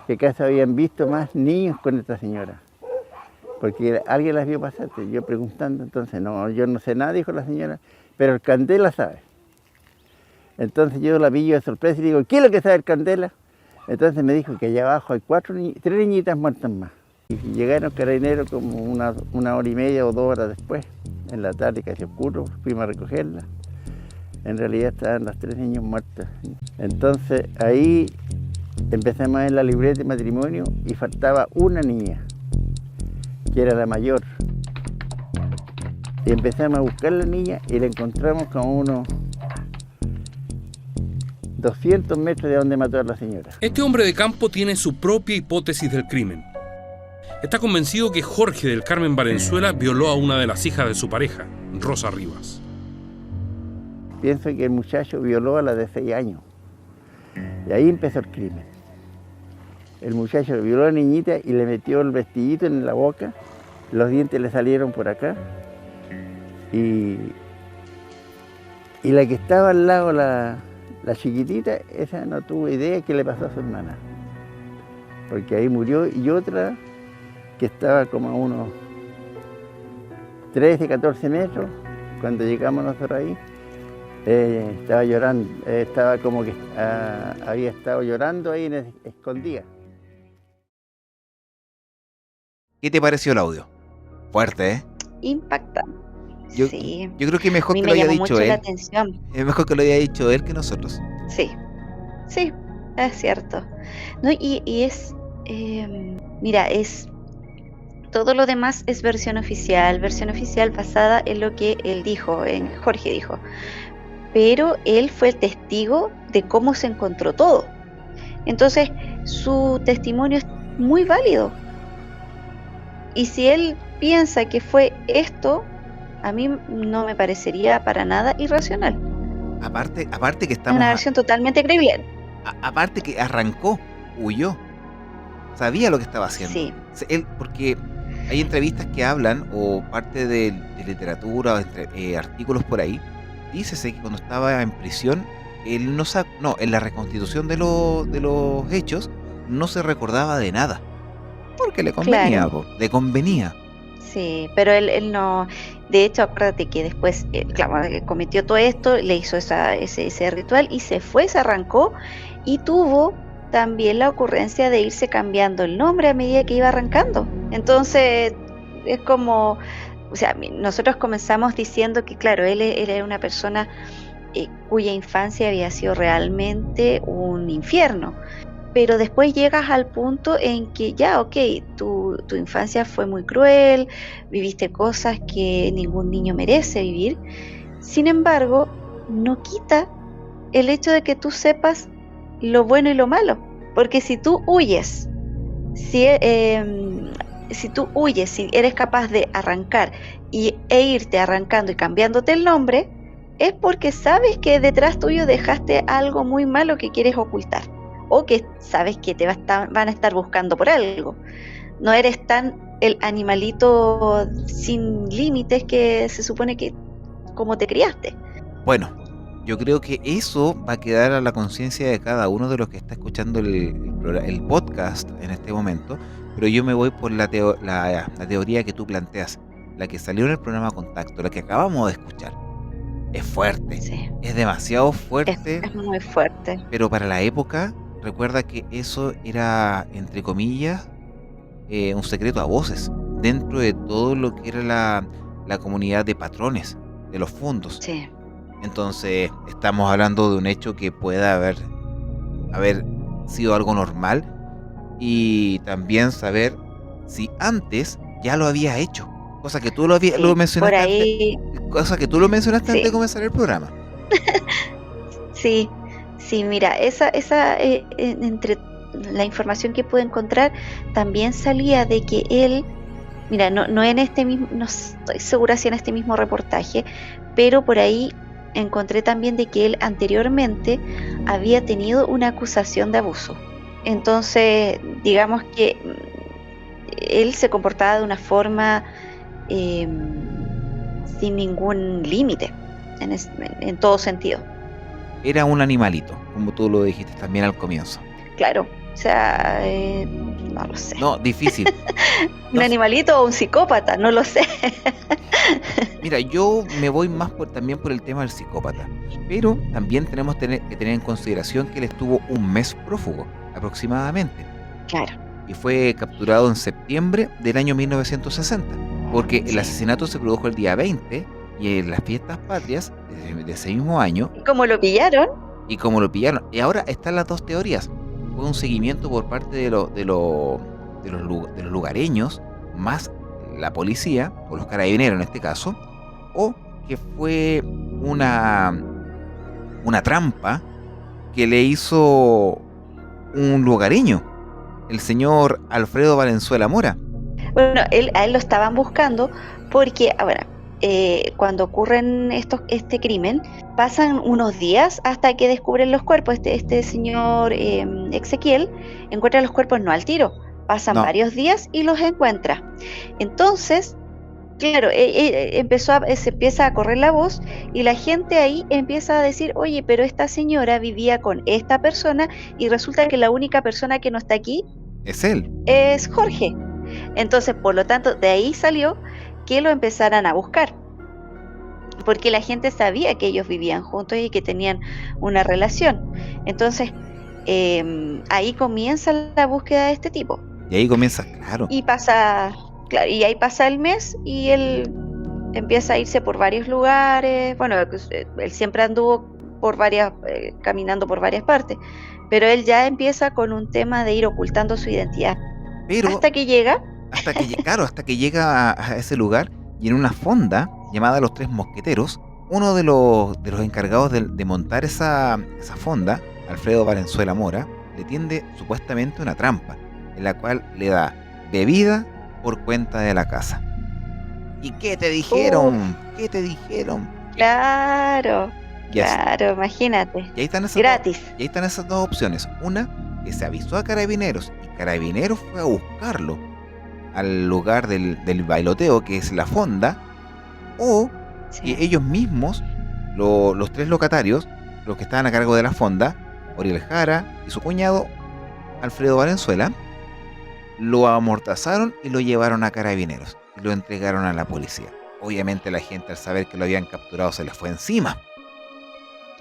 qué casa habían visto más niños con esta señora, porque alguien las vio pasar. Yo preguntando, entonces no, yo no sé nada, dijo la señora, pero el Candela sabe. Entonces yo la pillo de sorpresa y digo, ¿qué es lo que sabe el Candela? Entonces me dijo que allá abajo hay 3 niñitas muertas más. Y llegaron carabineros como una hora y media o 2 horas después, en la tarde casi oscuro, fuimos a recogerla. En realidad estaban las 3 niñas muertas. Entonces ahí empezamos a ver la libreta de matrimonio y faltaba una niña, que era la mayor. Y empezamos a buscar a la niña y la encontramos como unos 200 metros de donde mató a la señora. Este hombre de campo tiene su propia hipótesis del crimen. Está convencido que Jorge del Carmen Valenzuela violó a una de las hijas de su pareja, Rosa Rivas. Pienso que el muchacho violó a la de 6 años. Y ahí empezó el crimen. El muchacho violó a la niñita y le metió el vestidito en la boca, los dientes le salieron por acá. Y la que estaba al lado, la chiquitita, esa no tuvo idea qué le pasó a su hermana. Porque ahí murió, y otra que estaba como a unos 13, 14 metros, cuando llegamos nosotros ahí, estaba llorando, estaba como que había estado llorando ahí escondida. ¿Qué te pareció el audio? Fuerte, ¿eh? Impactante. Sí. Yo creo que A mejor mí que me lo haya llamó dicho mucho la él. atención. Es mejor que lo haya dicho él que nosotros. Sí, sí, es cierto. No, y es, mira, todo lo demás es versión oficial basada en lo que él dijo, Jorge dijo. Pero él fue el testigo de cómo se encontró todo. Entonces, su testimonio es muy válido. Y si él piensa que fue esto, a mí no me parecería para nada irracional. Aparte que Es estamos... una versión totalmente creíble. Aparte que arrancó, huyó. Sabía lo que estaba haciendo. Sí. Él, porque hay entrevistas que hablan, o parte de literatura, o artículos por ahí, dícese que cuando estaba en prisión, él en la reconstitución de los hechos, no se recordaba de nada. Porque le convenía, Claro. le convenía. Sí, pero él no. De hecho, acuérdate que después, claro, cometió todo esto, le hizo ese ritual y se fue, se arrancó, y tuvo también la ocurrencia de irse cambiando el nombre a medida que iba arrancando. Entonces, es como, o sea, nosotros comenzamos diciendo que, claro, él era una persona cuya infancia había sido realmente un infierno. Pero después llegas al punto en que ya, ok, tu infancia fue muy cruel, viviste cosas que ningún niño merece vivir. Sin embargo, no quita el hecho de que tú sepas lo bueno y lo malo. Porque si tú huyes, si eres capaz de arrancar e irte arrancando y cambiándote el nombre, es porque sabes que detrás tuyo dejaste algo muy malo que quieres ocultar. O que sabes que te van a estar buscando por algo. No eres tan el animalito sin límites que se supone que como te criaste. Bueno, yo creo que eso va a quedar a la conciencia de cada uno de los que está escuchando el podcast en este momento, pero yo me voy por la teoría que tú planteas, la que salió en el programa Contacto, la que acabamos de escuchar. Es fuerte, Sí. es demasiado fuerte, Es muy fuerte. pero para la época, recuerda que eso era, entre comillas, un secreto a voces, dentro de todo lo que era la comunidad de patrones de los fondos. Sí. Entonces, estamos hablando de un hecho que pueda haber sido algo normal, y también saber si antes ya lo había hecho, cosa que tú lo mencionaste por ahí, antes, cosa que tú lo mencionaste sí. antes de comenzar el programa. Sí, Sí, mira, entre la información que pude encontrar, también salía de que él, mira, no en este mismo, no estoy segura si en este mismo reportaje, pero por ahí encontré también de que él anteriormente había tenido una acusación de abuso. Entonces, digamos que él se comportaba de una forma eh, sin ningún límite, en todo sentido. Era un animalito, como tú lo dijiste también al comienzo. Claro, o sea, no lo sé. No, difícil. ¿Un No, animalito o un psicópata? No lo sé. mira, yo me voy más también por el tema del psicópata, pero también tenemos que tener en consideración que él estuvo un mes prófugo, aproximadamente, Claro, y fue capturado en septiembre del año 1960, porque el sí. asesinato se produjo el día 20 y en las fiestas patrias de ese mismo año, ¿Y cómo lo pillaron? y como lo pillaron. Y ahora están las dos teorías. Fue un seguimiento por parte de los lugareños, más la policía, o los carabineros en este caso, o que fue una trampa que le hizo un lugareño, el señor Alfredo Valenzuela Mora. Bueno, a él lo estaban buscando porque, ahora, cuando ocurren este crimen, pasan unos días hasta que descubren los cuerpos. Este señor Ezequiel encuentra los cuerpos no al tiro, pasan No, varios días y los encuentra. Entonces, claro, se empieza a correr la voz y la gente ahí empieza a decir, oye, pero esta señora vivía con esta persona y resulta que la única persona que no está aquí es él. es Jorge. Entonces, por lo tanto, de ahí salió que lo empezaran a buscar, porque la gente sabía que ellos vivían juntos y que tenían una relación. Entonces, ahí comienza la búsqueda de este tipo. Y ahí comienza, claro. Y pasa, claro, y ahí pasa el mes y él empieza a irse por varios lugares. Bueno, él siempre anduvo caminando por varias partes, pero él ya empieza con un tema de ir ocultando su identidad. Pero Hasta que llega, hasta que llega a ese lugar y en una fonda llamada Los Tres Mosqueteros, uno de los encargados de montar esa fonda, Alfredo Valenzuela Mora, le tiende supuestamente una trampa, en la cual le da bebida por cuenta de la casa. ¿Y qué te dijeron? ¿Qué te dijeron? claro, Y, así- claro, imagínate, y gratis. ahí están esas dos opciones. Una, que se avisó a Carabineros y Carabineros fue a buscarlo al lugar del bailoteo, que es la fonda, o que Sí. ellos mismos, los tres locatarios, los que estaban a cargo de la fonda, Oriel Jara y su cuñado, Alfredo Valenzuela, lo amortazaron y lo llevaron a Carabineros y lo entregaron a la policía. Obviamente la gente al saber que lo habían capturado se les fue encima.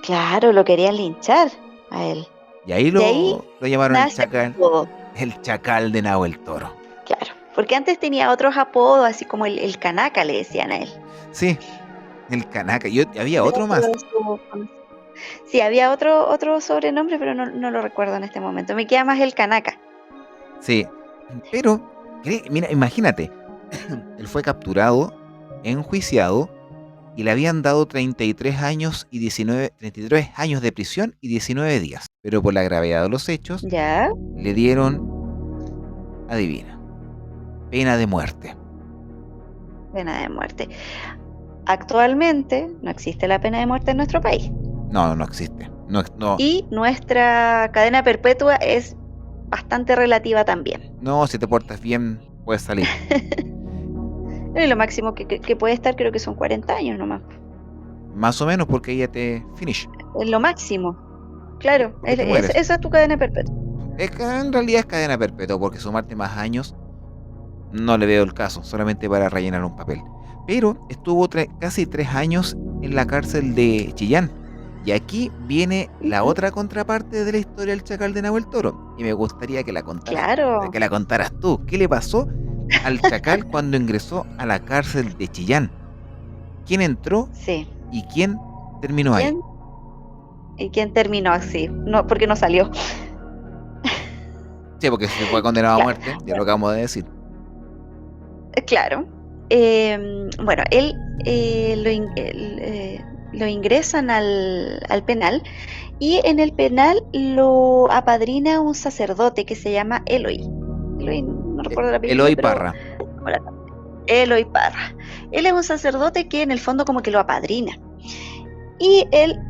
Claro, lo querían linchar a él. Y ahí De ahí lo llamaron nace el apodo, el chacal de Nahuel Toro. claro, porque antes tenía otros apodos, así como el canaca le decían a él. Sí, el canaca. Y había otro más. Sí, había otro sobrenombre, pero no lo recuerdo en este momento. Me queda más el canaca. Sí, pero, mira, imagínate, él fue capturado, enjuiciado, y le habían dado 33 años de prisión y 19 días. Pero por la gravedad de los hechos, ¿Ya? le dieron, adivina, pena de muerte. Pena de muerte. Actualmente no existe la pena de muerte en nuestro país. No, no existe. No, Y nuestra cadena perpetua es bastante relativa también. no, si te portas bien, puedes salir. Y lo máximo que puede estar creo que son 40 años nomás. Más o menos porque ella te finish. Es lo máximo. Claro, Porque te mueres. esa es tu cadena perpetua. Es que en realidad es cadena perpetua, porque sumarte más años no le veo el caso, solamente para rellenar un papel. Pero estuvo casi 3 años en la cárcel de Chillán. Y aquí viene la otra contraparte de la historia del chacal de Nahuel Toro. Y me gustaría que la Claro. contaras tú. ¿Qué le pasó al chacal cuando ingresó a la cárcel de Chillán? ¿Quién entró Sí. y quién terminó ahí? ¿Quién? ¿Y quién terminó así? No, porque no salió. Sí, porque se fue condenado a Claro. muerte, ya lo acabamos de decir. Claro. Bueno, él lo ingresan al penal, y en el penal lo apadrina un sacerdote que se llama Eloy. Eloy, no recuerdo el apellido, Eloy pero Parra. Eloy Parra. Él es un sacerdote que en el fondo como que lo apadrina. Y él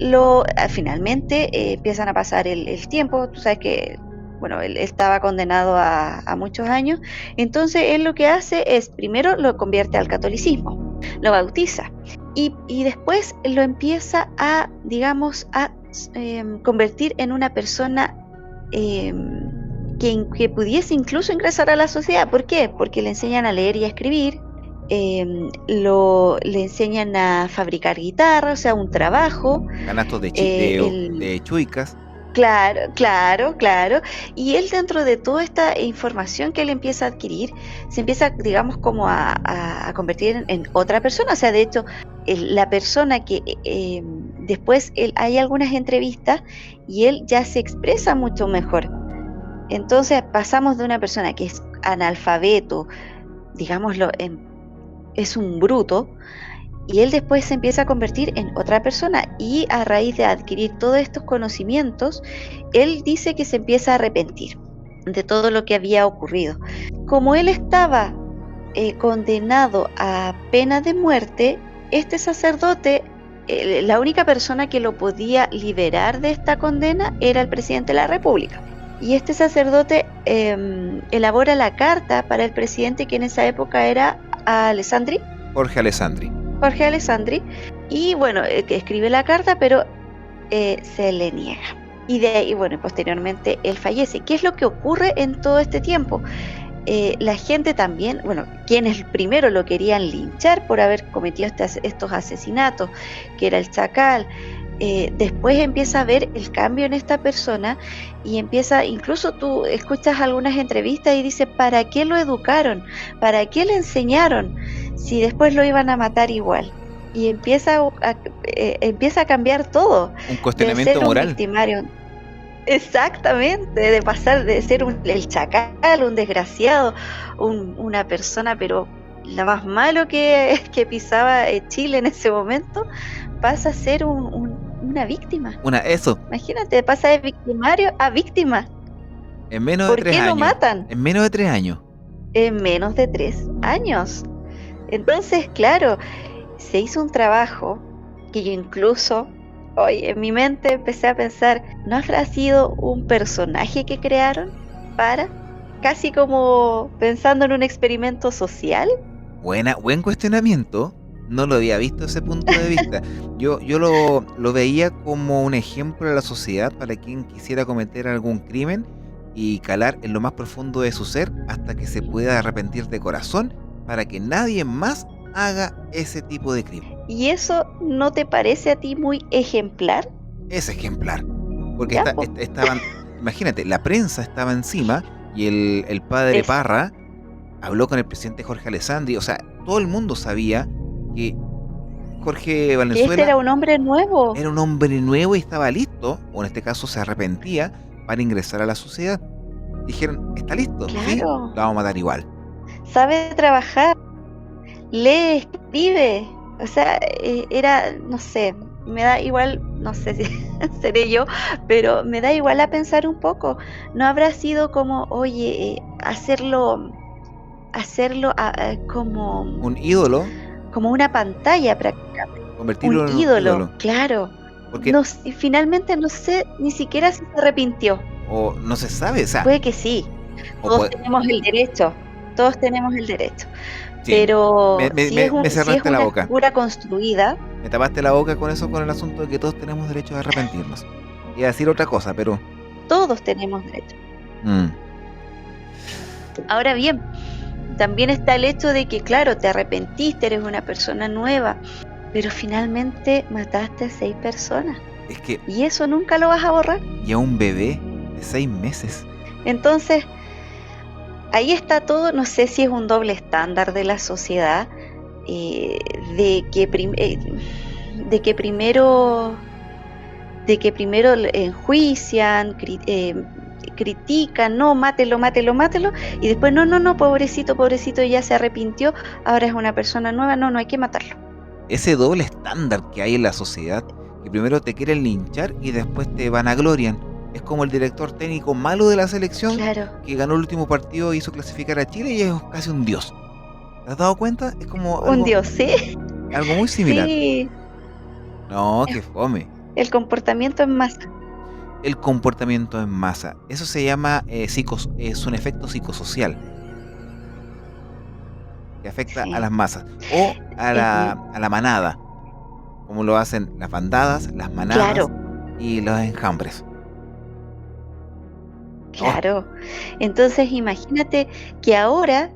finalmente empiezan a pasar el tiempo. Tú sabes que, bueno, él estaba condenado a muchos años. Entonces él lo que hace es, primero lo convierte al catolicismo, lo bautiza, y después lo empieza a, digamos, a convertir en una persona que pudiese incluso ingresar a la sociedad. ¿Por qué? Porque le enseñan a leer y a escribir, le enseñan a fabricar guitarra, o sea, un trabajo. Canastos de chuicas. Claro. Y él, dentro de toda esta información que él empieza a adquirir, se empieza, digamos, como a convertir en otra persona. O sea, de hecho, la persona que después hay algunas entrevistas y él ya se expresa mucho mejor. Entonces pasamos de una persona que es analfabeto, digámoslo, es un bruto, y él después se empieza a convertir en otra persona, y a raíz de adquirir todos estos conocimientos, él dice que se empieza a arrepentir de todo lo que había ocurrido. Como él estaba condenado a pena de muerte, este sacerdote, la única persona que lo podía liberar de esta condena era el presidente de la República. Y este sacerdote elabora la carta para el presidente, que en esa época era Jorge Alessandri, y bueno, que escribe la carta, pero se le niega. Y de ahí, bueno, posteriormente él fallece. ¿Qué es lo que ocurre en todo este tiempo? La gente también, bueno, quienes primero lo querían linchar por haber cometido estos asesinatos, que era el Chacal, después empieza a ver el cambio en esta persona, y empieza, incluso tú escuchas algunas entrevistas y dices, ¿para qué lo educaron? ¿Para qué le enseñaron? Si después lo iban a matar igual. Y empieza a cambiar todo. Un cuestionamiento moral. Victimario. Exactamente, de pasar de ser el Chacal, un desgraciado, una persona, pero la más malo que pisaba Chile en ese momento, pasa a ser una víctima. Eso. Imagínate, pasa de victimario a víctima. En menos de 3 años. ¿Por qué lo matan? En menos de 3 años. En menos de 3 años. Entonces, claro, se hizo un trabajo que yo incluso, hoy en mi mente empecé a pensar, ¿no habrá sido un personaje que crearon para, casi como pensando en un experimento social? Buen cuestionamiento. No lo había visto ese punto de vista. Yo lo veía como un ejemplo de la sociedad para quien quisiera cometer algún crimen y calar en lo más profundo de su ser hasta que se pueda arrepentir de corazón, para que nadie más haga ese tipo de crimen. ¿Y eso no te parece a ti muy ejemplar? Es ejemplar. Porque estaban, imagínate, la prensa estaba encima y el padre Parra habló con el presidente Jorge Alessandri. O sea, todo el mundo sabía que Jorge Valenzuela era un hombre nuevo. Era un hombre nuevo y estaba listo, o en este caso se arrepentía, para ingresar a la sociedad. Dijeron, ¿está listo? Claro. Sí, lo vamos a matar igual. Sabe trabajar, lee, escribe. O sea, era, no sé, me da igual, no sé si seré yo, pero me da igual a pensar un poco. ¿No habrá sido como, oye, hacerlo como un ídolo? Como una pantalla prácticamente. Convertirlo un en ídolo, claro. Porque finalmente no sé ni siquiera si se arrepintió. O no se sabe, o sea, puede que sí. Todos tenemos el derecho. Sí, pero me cerraste la boca. Figura construida. Me tapaste la boca con eso, con el asunto de que todos tenemos derecho a arrepentirnos. Iba a decir otra cosa, pero todos tenemos derecho. Ahora bien, también está el hecho de que, claro, te arrepentiste, eres una persona nueva, pero finalmente mataste a 6 personas. Es que, y eso nunca lo vas a borrar. Y a un bebé de 6 meses. Entonces, ahí está todo. No sé si es un doble estándar de la sociedad, de que primero enjuician, critican, no, mátelo, y después no, pobrecito, ya se arrepintió, ahora es una persona nueva, no hay que matarlo. ese doble estándar que hay en la sociedad, que primero te quieren linchar y después te vanaglorian. Es como el director técnico malo de la selección Claro, que ganó el último partido e hizo clasificar a Chile y es casi un dios. ¿Te has dado cuenta? Es como un dios, sí, algo muy similar. sí, No, que fome. el comportamiento en masa. El comportamiento en masa. Eso se llama es un efecto psicosocial que afecta a las Sí, masas o a es, la manada, como lo hacen las bandadas, las manadas claro, y los enjambres. Oh, claro. Entonces imagínate que ahora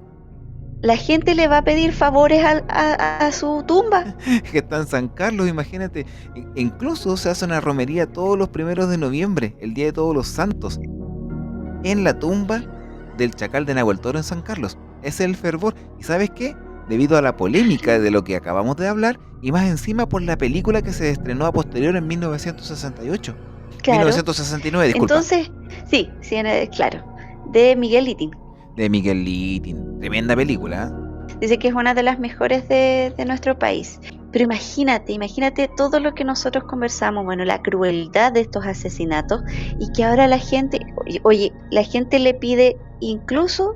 la gente le va a pedir favores a su tumba. que está en San Carlos, imagínate. Incluso se hace una romería todos los primeros de noviembre, el Día de Todos los Santos, en la tumba del Chacal de Nahuel Toro en San Carlos. Ese es el fervor. ¿Y sabes qué? Debido a la polémica de lo que acabamos de hablar, y más encima por la película que se estrenó a posterior en 1968. Claro. 1969, disculpa. Entonces, sí, sí, claro. De Miguel Littin. De Miguel Littin. Tremenda película, ¿eh? Dice que es una de las mejores de nuestro país. Pero imagínate todo lo que nosotros conversamos, bueno, la crueldad de estos asesinatos y que ahora la gente, oye, la gente le pide incluso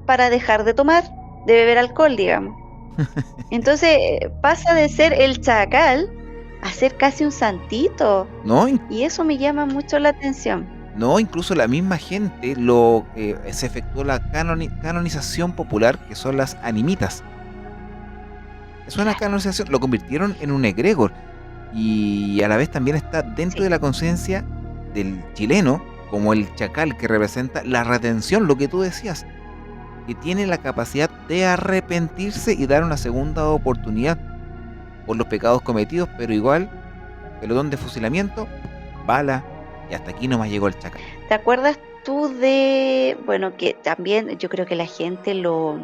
para dejar de tomar, de beber alcohol, digamos. Entonces pasa de ser el chacal a ser casi un santito. No, Y eso me llama mucho la atención. no, incluso la misma gente se efectuó la canonización popular, que son las animitas. Es una canonización, lo convirtieron en un egregor y a la vez también está dentro Sí, de la conciencia del chileno como el chacal que representa la redención, lo que tú decías, que tiene la capacidad de arrepentirse y dar una segunda oportunidad por los pecados cometidos, pero igual, pelotón de fusilamiento, bala, y hasta aquí nomás llegó el chacal. ¿te acuerdas tú de, bueno, que también yo creo que la gente lo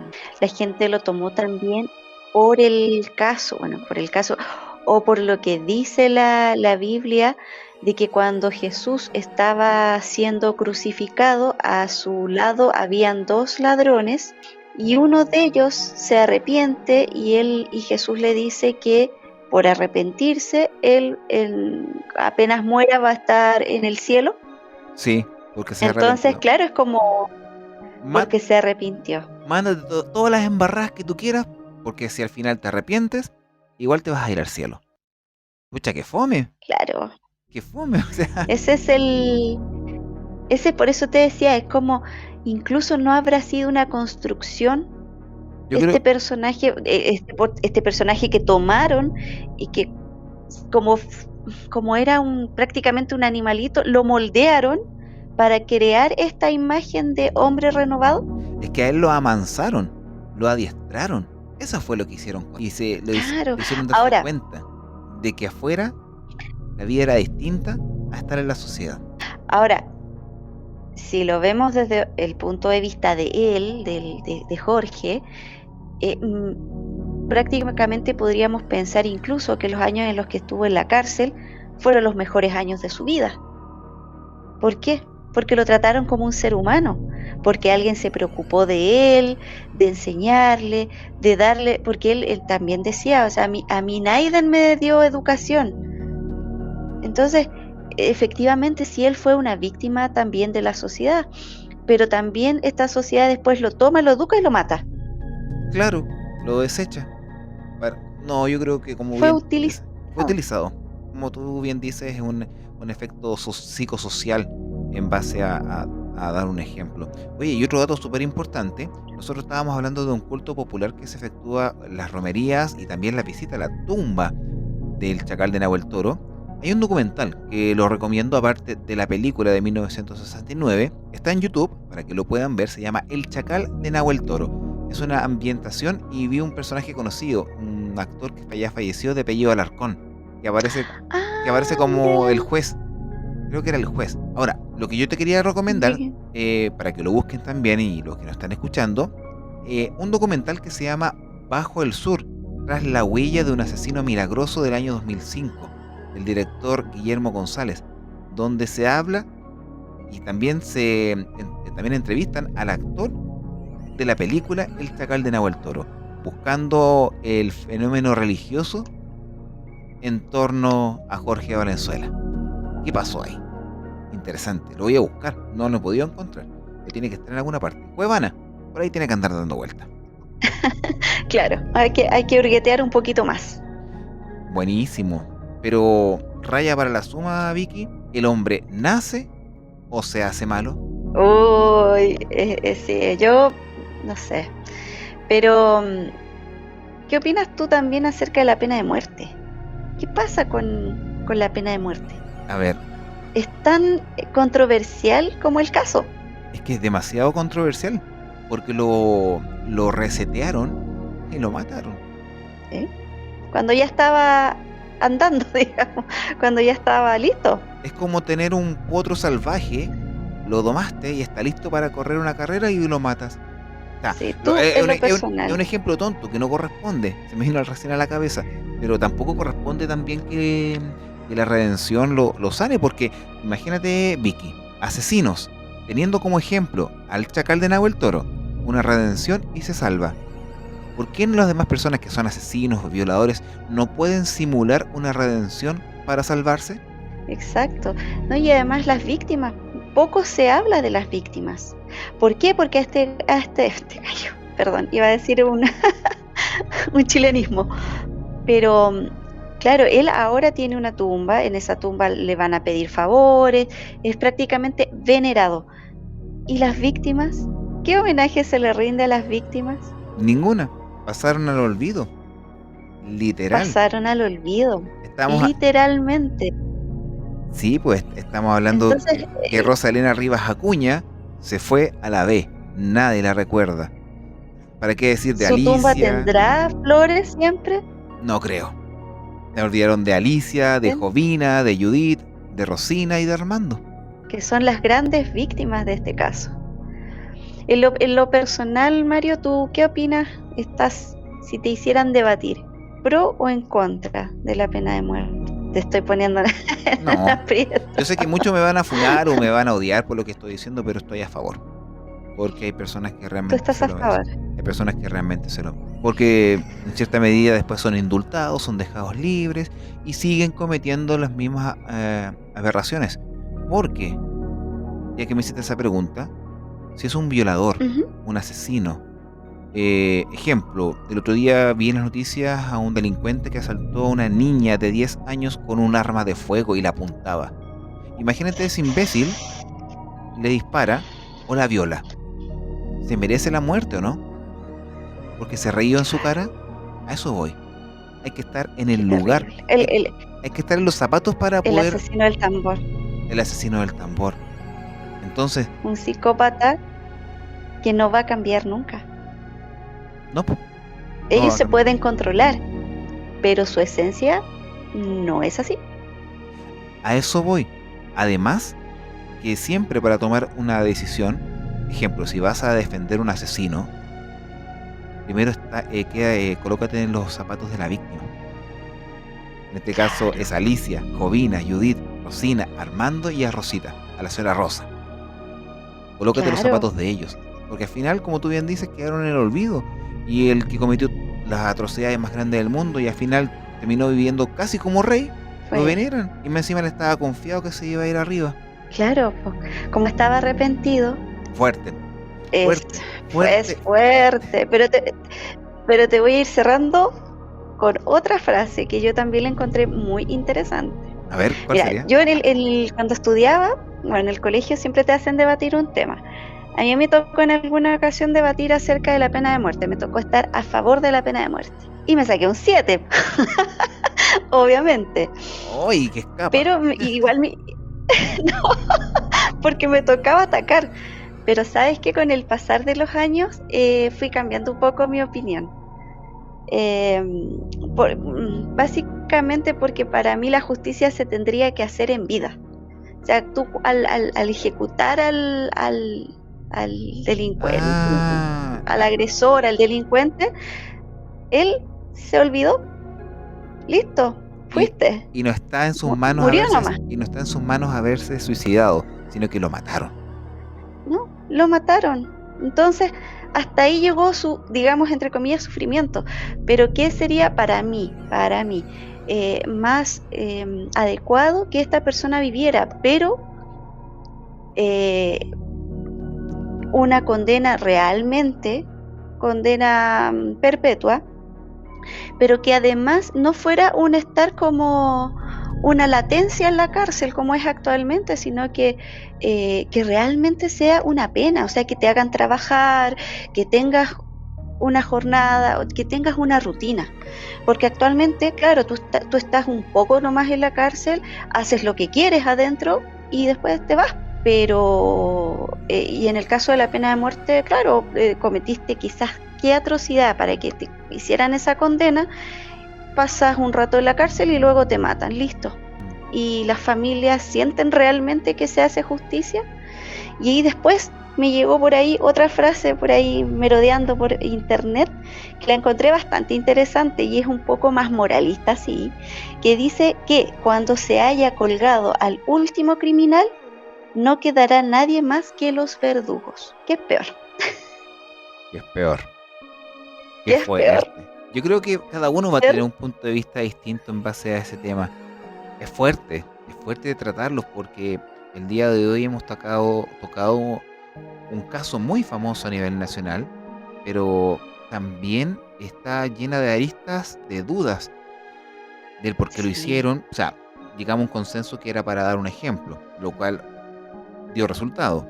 tomó también por el caso, bueno, por el caso, o por lo que dice la Biblia, de que cuando Jesús estaba siendo crucificado, a su lado habían dos ladrones y uno de ellos se arrepiente y Jesús le dice que por arrepentirse, él apenas muera va a estar en el cielo. Sí, porque se Entonces, arrepintió. claro, es como Ma- porque se arrepintió. Mándate todas las embarradas que tú quieras, porque si al final te arrepientes, igual te vas a ir al cielo. Pucha, Claro, que fome, o sea, ese es ese por eso te decía, es como incluso no habrá sido una construcción yo creo, este personaje que tomaron y que como, como era prácticamente un animalito, lo moldearon para crear esta imagen de hombre renovado. es que a él lo amansaron, lo adiestraron. Eso fue lo que hicieron. Y Claro, le hicieron darse ahora, cuenta de que afuera la vida era distinta a estar en la sociedad. ahora, si lo vemos desde el punto de vista de él, de Jorge, prácticamente podríamos pensar incluso que los años en los que estuvo en la cárcel fueron los mejores años de su vida. ¿Por qué? Porque lo trataron como un ser humano, porque alguien se preocupó de él, de enseñarle, de darle, porque él también decía, o sea, a mí nadie me dio educación. Entonces, efectivamente, sí, él fue una víctima también de la sociedad, pero también esta sociedad después lo toma, lo educa y lo mata. Claro, lo desecha. No, yo creo que como Fue bien utilizado. fue utilizado. Como tú bien dices, es un efecto psicosocial en base a dar un ejemplo. Oye, y otro dato súper importante, nosotros estábamos hablando de un culto popular que se efectúa en las romerías y también la visita a la tumba del Chacal de Nahuel Toro. Hay un documental que lo recomiendo aparte de la película de 1969, está en YouTube para que lo puedan ver, se llama El Chacal de Nahuel Toro. Es una ambientación y vi un personaje conocido, un actor que ya falleció de apellido Alarcón, que aparece Ah, como el mira. juez. Creo que era el juez. Ahora, lo que yo te quería recomendar, Mira. para que lo busquen también y los que nos están escuchando, un documental que se llama Bajo el Sur, tras la huella de un asesino milagroso del año 2005, del director Guillermo González, donde se habla y también también entrevistan al actor de la película El Chacal de Nahuel Toro, buscando el fenómeno religioso en torno a Jorge Valenzuela. ¿Qué pasó ahí? Interesante, lo voy a buscar, no lo he podido encontrar. Tiene que estar en alguna parte. Cuevana, por ahí tiene que andar dando vueltas. Claro, hay que hurguetear un poquito más. Buenísimo. Pero, raya para la suma, Vicky, ¿el hombre nace o se hace malo? Uy, sí, yo no sé. Pero, ¿qué opinas tú también acerca de la pena de muerte? ¿Qué pasa con la pena de muerte? A ver, ¿Es tan controversial como el caso? es que es demasiado controversial, porque lo resetearon y lo mataron. ¿Eh? Cuando ya estaba andando, digamos, cuando ya estaba listo. Es como tener un potro salvaje, lo domaste y está listo para correr una carrera y lo matas. O sea, Sí, tú en lo personal. es un ejemplo tonto que no corresponde, se me vino recién a la cabeza, pero tampoco corresponde también que la redención lo sane, porque imagínate, Vicky, asesinos, teniendo como ejemplo al Chacal de Nahuel Toro, una redención y se salva. ¿Por qué las demás personas que son asesinos o violadores no pueden simular una redención para salvarse? Exacto. ¿No? Y además las víctimas, poco se habla de las víctimas. ¿Por qué? Porque este gallo, perdón, iba a decir un chilenismo, pero claro, él ahora tiene una tumba, en esa tumba le van a pedir favores, es prácticamente venerado. ¿Y las víctimas? ¿Qué homenaje se le rinde a las víctimas? Ninguna. Pasaron al olvido. Literal. Pasaron al olvido, Estamos literalmente. Sí, pues estamos hablando Entonces, que Rosa Elena Rivas Acuña se fue a la B. Nadie la recuerda. ¿Para qué decir de ¿su tumba Alicia? tendrá flores siempre? No creo. Se olvidaron de Alicia, de Bien. Jovina, de Judith, de Rosina y de Armando. Que son las grandes víctimas de este caso. En lo personal, Mario, ¿tú qué opinas? Si te hicieran debatir, pro o en contra de la pena de muerte? Te estoy poniendo en No. aprieto. Yo sé que muchos me van a funar o me van a odiar por lo que estoy diciendo, pero estoy a favor. Porque hay personas que Tú realmente estás se a lo favor. merecen. Hay personas que realmente se lo merecen. Porque en cierta medida después son indultados, son dejados libres y siguen cometiendo las mismas aberraciones. Porque, ya que me hiciste esa pregunta, si es un violador, Ujú. un asesino, ejemplo, el otro día vi en las noticias a un delincuente que asaltó a una niña de 10 años con un arma de fuego y la apuntaba. Imagínate ese imbécil, le dispara o la viola. ¿Se merece la muerte o no? Porque se reía en su cara. A eso voy. Hay que estar en el lugar. Terrible. Hay que estar en los zapatos para El poder... asesino del tambor. El asesino del tambor. Entonces, Un psicópata que no va a cambiar nunca. no, po, Ellos va a se cambiar. pueden controlar, pero su esencia no es así. A eso voy. Además, que siempre para tomar una decisión, ejemplo, si vas a defender un asesino, primero colócate en los zapatos de la víctima. En este caso es Alicia, Jovina, Judith, Rosina, Armando y a Rosita, a la señora Rosa. Colócate en los Claro. zapatos de ellos. Porque al final, como tú bien dices, quedaron en el olvido. Y el que cometió las atrocidades más grandes del mundo y al final terminó viviendo casi como rey, lo Fue- veneran. Y más encima le estaba confiado que se iba a ir arriba. Claro, como estaba arrepentido, Fuerte. es Fuerte. fuerte. Pero te voy a ir cerrando con otra frase que yo también la encontré muy interesante. A ver, ¿cuál Mira, sería? yo cuando estudiaba, bueno, en el colegio siempre te hacen debatir un tema. A mí me tocó en alguna ocasión debatir acerca de la pena de muerte. Me tocó estar a favor de la pena de muerte. Y me saqué un 7, obviamente. ¡Ay, qué escapa! Pero igual no, porque me tocaba atacar. Pero sabes que con el pasar de los años fui cambiando un poco mi opinión. Básicamente porque para mí la justicia se tendría que hacer en vida. O sea, tú al ejecutar al delincuente, Ah, al agresor, al delincuente, él se olvidó. Listo, fuiste. y no está en sus manos Murió nomás. y no está en sus manos haberse suicidado, sino que lo mataron. ¿No? Lo mataron. Entonces, hasta ahí llegó su, digamos, entre comillas, sufrimiento. Pero ¿qué sería para mí? más adecuado que esta persona viviera, pero una condena realmente, condena perpetua, pero que además no fuera un estar como una latencia en la cárcel como es actualmente, sino que realmente sea una pena, o sea, que te hagan trabajar, que tengas una jornada, que tengas una rutina, porque actualmente, claro, tú estás un poco nomás en la cárcel, haces lo que quieres adentro y después te vas, pero y en el caso de la pena de muerte, claro, cometiste quizás qué atrocidad para que te hicieran esa condena, pasas un rato en la cárcel y luego te matan, listo. Y las familias sienten realmente que se hace justicia. Y ahí después me llegó por ahí otra frase, por ahí merodeando por internet, que la encontré bastante interesante y es un poco más moralista, sí, que dice que cuando se haya colgado al último criminal, no quedará nadie más que los verdugos. ¿Qué es peor? Que es peor. ¿Qué Qué es peor? fuerte. Yo creo que cada uno va a tener un punto de vista distinto en base a ese tema. Es fuerte de tratarlos porque el día de hoy hemos tocado un caso muy famoso a nivel nacional, pero también está llena de aristas, de dudas del por qué lo Sí, hicieron. O sea, llegamos a un consenso que era para dar un ejemplo, lo cual dio resultado,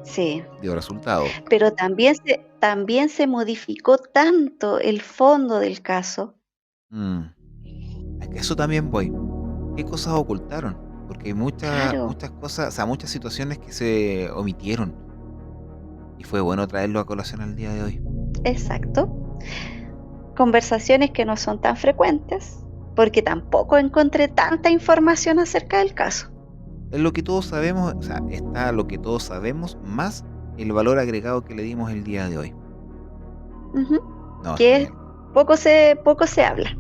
sí. dio resultado. Pero también se modificó tanto el fondo del caso. Mm, a que eso también voy. ¿Qué cosas ocultaron? Porque hay Claro, muchas cosas, o sea, muchas situaciones que se omitieron. Y fue bueno traerlo a colación al día de hoy. exacto. Conversaciones que no son tan frecuentes, porque tampoco encontré tanta información acerca del caso. Es lo que todos sabemos, o sea, está lo que todos sabemos, más el valor agregado que le dimos el día de hoy. Ujú. No, Que genial. poco se habla.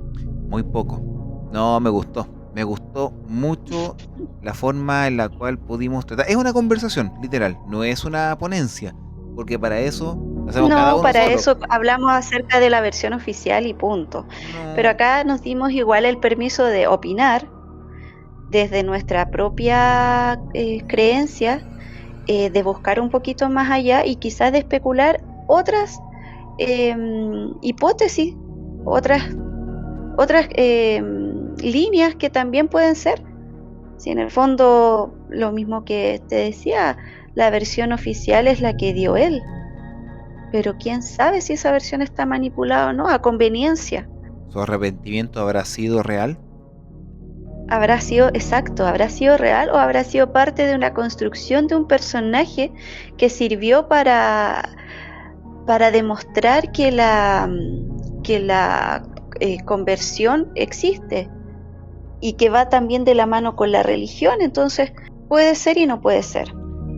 Muy poco. No, me gustó. Me gustó mucho la forma en la cual pudimos tratar. Es una conversación, literal. No es una ponencia. Porque para eso lo hacemos cada No, uno para solo. eso hablamos acerca de la versión oficial y punto. Pero No. acá nos dimos igual el permiso de opinar desde nuestra propia creencia, de buscar un poquito más allá y quizás de especular otras hipótesis, otras líneas que también pueden ser. Si en el fondo, lo mismo que te decía, la versión oficial es la que dio él, pero quién sabe si esa versión está manipulada o no, a conveniencia. ¿Su arrepentimiento habrá sido real? ¿Habrá sido exacto? ¿Habrá sido real o habrá sido parte de una construcción de un personaje que sirvió para demostrar que la conversión existe y que va también de la mano con la religión? Entonces puede ser y no puede ser.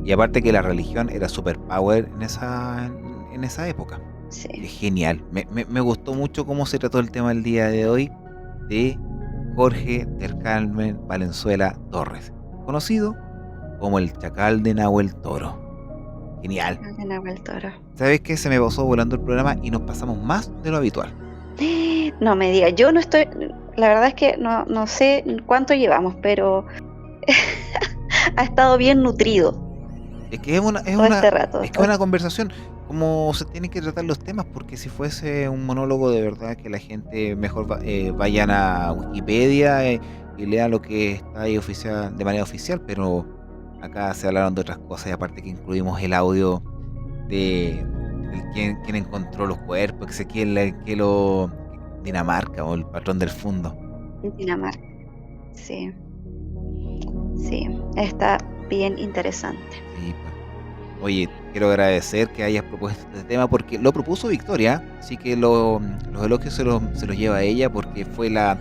Y aparte que la religión era superpower en esa época. Sí. Es genial. Me gustó mucho cómo se trató el tema el día de hoy de Jorge del Carmen Valenzuela Torres, conocido como el Chacal de Nahuel Toro. Genial. De Nahuel Toro. ¿Sabes qué? Se me pasó volando el programa y nos pasamos más de lo habitual. No me diga, yo no estoy, la verdad es que no sé cuánto llevamos, pero ha estado bien nutrido Es que es todo este rato. es que es una conversación, como se tienen que tratar los temas, porque si fuese un monólogo de verdad que la gente mejor vayan a Wikipedia y lean lo que está ahí oficial, de manera oficial, pero acá se hablaron de otras cosas y aparte que incluimos el audio de quien encontró los cuerpos, que sé que lo Dinamarca o el patrón del fondo. En Dinamarca. Sí, sí, está bien interesante. Sí, pues. Oye, quiero agradecer que hayas propuesto este tema porque lo propuso Victoria, así que los elogios se los lleva a ella porque fue la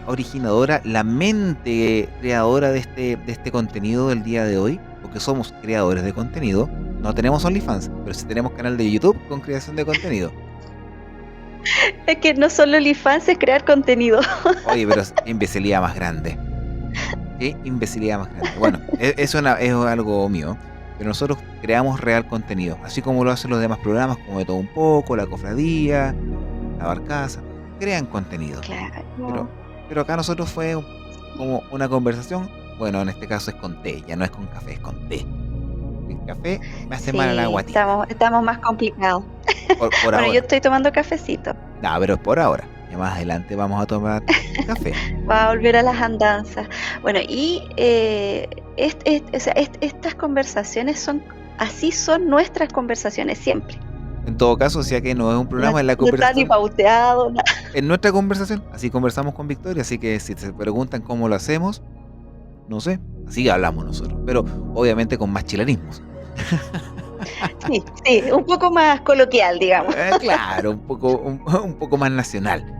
originadora, la mente creadora de este contenido del día de hoy, porque somos creadores de contenido. No tenemos OnlyFans, pero sí tenemos canal de YouTube con creación de contenido. Es que no solo OnlyFans es crear contenido. Oye, pero qué imbecilidad más grande. Qué imbecilidad más grande. Bueno, es algo mío. Pero nosotros creamos real contenido, así como lo hacen los demás programas, como De Todo Un Poco, La Cofradía, La Barcaza, crean contenido. Claro. Pero Pero acá nosotros fue como una conversación. Bueno, en este caso es con té, ya no es con café, es con té. El café me hace mal a la Sí, guatita. estamos más complicados. Por Bueno, yo ahora. estoy tomando cafecito. No, pero es por ahora. Ya más adelante vamos a tomar café. Va a volver a las andanzas. Bueno, y o sea, estas conversaciones así son nuestras conversaciones siempre. En todo caso, si que no es un programa, es la No está ni conversación. pauteado, nada. En nuestra conversación, así conversamos con Victoria. Así que si se preguntan cómo lo hacemos, no sé, así hablamos nosotros. Pero obviamente con más chilenismos. Sí, sí, un poco más coloquial, digamos. Claro, un poco más nacional.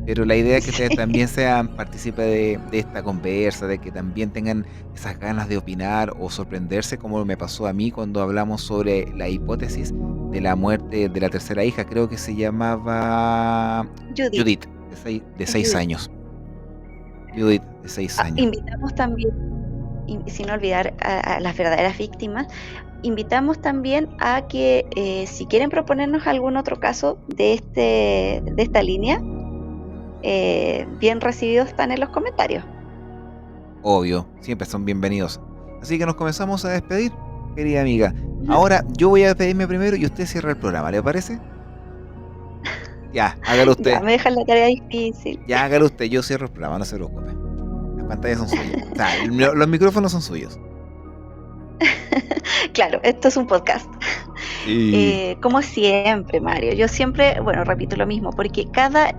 Pero la idea es que ustedes Sí. también sean partícipes de esta conversa, de que también tengan esas ganas de opinar o sorprenderse, como me pasó a mí cuando hablamos sobre la hipótesis de la muerte de la tercera hija. Creo que se llamaba Judith, Judith, de 6 Judith. años. Judith, de 6 años. Invitamos también, sin olvidar a las verdaderas víctimas, invitamos también a que si quieren proponernos algún otro caso de esta línea, bien recibidos están en los comentarios. Obvio, siempre son bienvenidos. Así que nos comenzamos a despedir, querida amiga. Ahora yo voy a despedirme primero y usted cierra el programa, ¿le parece? Ya, hágalo usted. Ya, me dejan la tarea difícil. Ya, hágalo usted, yo cierro el programa, no se preocupe. Las pantallas son suyas. O sea, los micrófonos son suyos. Claro, esto es un podcast. Sí. Como siempre, Mario, yo siempre, bueno, repito lo mismo, porque cada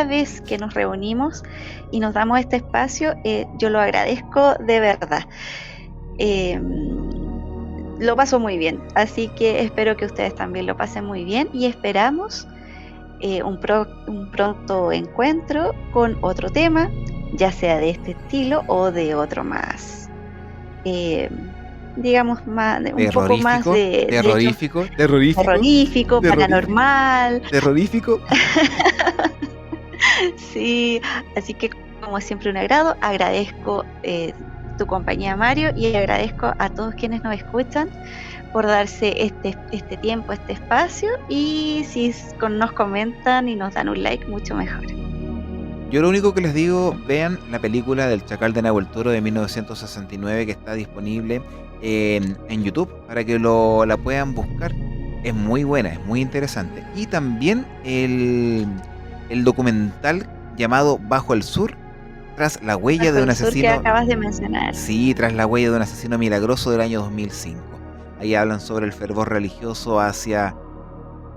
vez que nos reunimos y nos damos este espacio, yo lo agradezco de verdad. Lo paso muy bien, así que espero que ustedes también lo pasen muy bien y esperamos un pronto encuentro con otro tema, ya sea de este estilo o de otro más, digamos, un poco más terrorífico, paranormal. Terrorífico. Sí, así que como siempre un agrado, agradezco tu compañía, Mario, y agradezco a todos quienes nos escuchan por darse este tiempo, este espacio, y si nos comentan y nos dan un like, mucho mejor. Yo lo único que les digo, vean la película del Chacal de Nahuel Toro de 1969 que está disponible en YouTube para que la puedan buscar. Es muy buena, es muy interesante. Y también el documental llamado Bajo el Sur, tras la huella de un asesino. Que acabas de mencionar. Sí, tras la huella de un asesino milagroso del año 2005. Ahí hablan sobre el fervor religioso hacia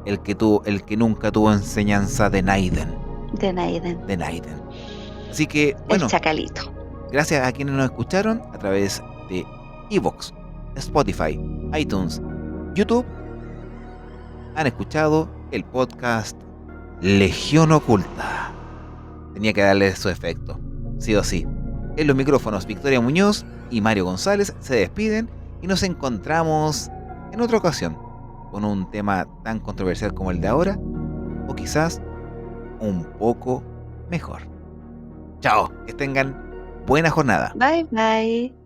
el que nunca tuvo enseñanza de Naiden. De Naiden. Así que, bueno, el Chacalito. Gracias a quienes nos escucharon a través de iVoox, Spotify, iTunes, YouTube. Han escuchado el podcast Legión Oculta. Tenía que darle su efecto, sí o sí. En los micrófonos, Victoria Muñoz y Mario González se despiden y nos encontramos en otra ocasión con un tema tan controversial como el de ahora, o quizás un poco mejor. Chao, que tengan buena jornada. Bye, bye.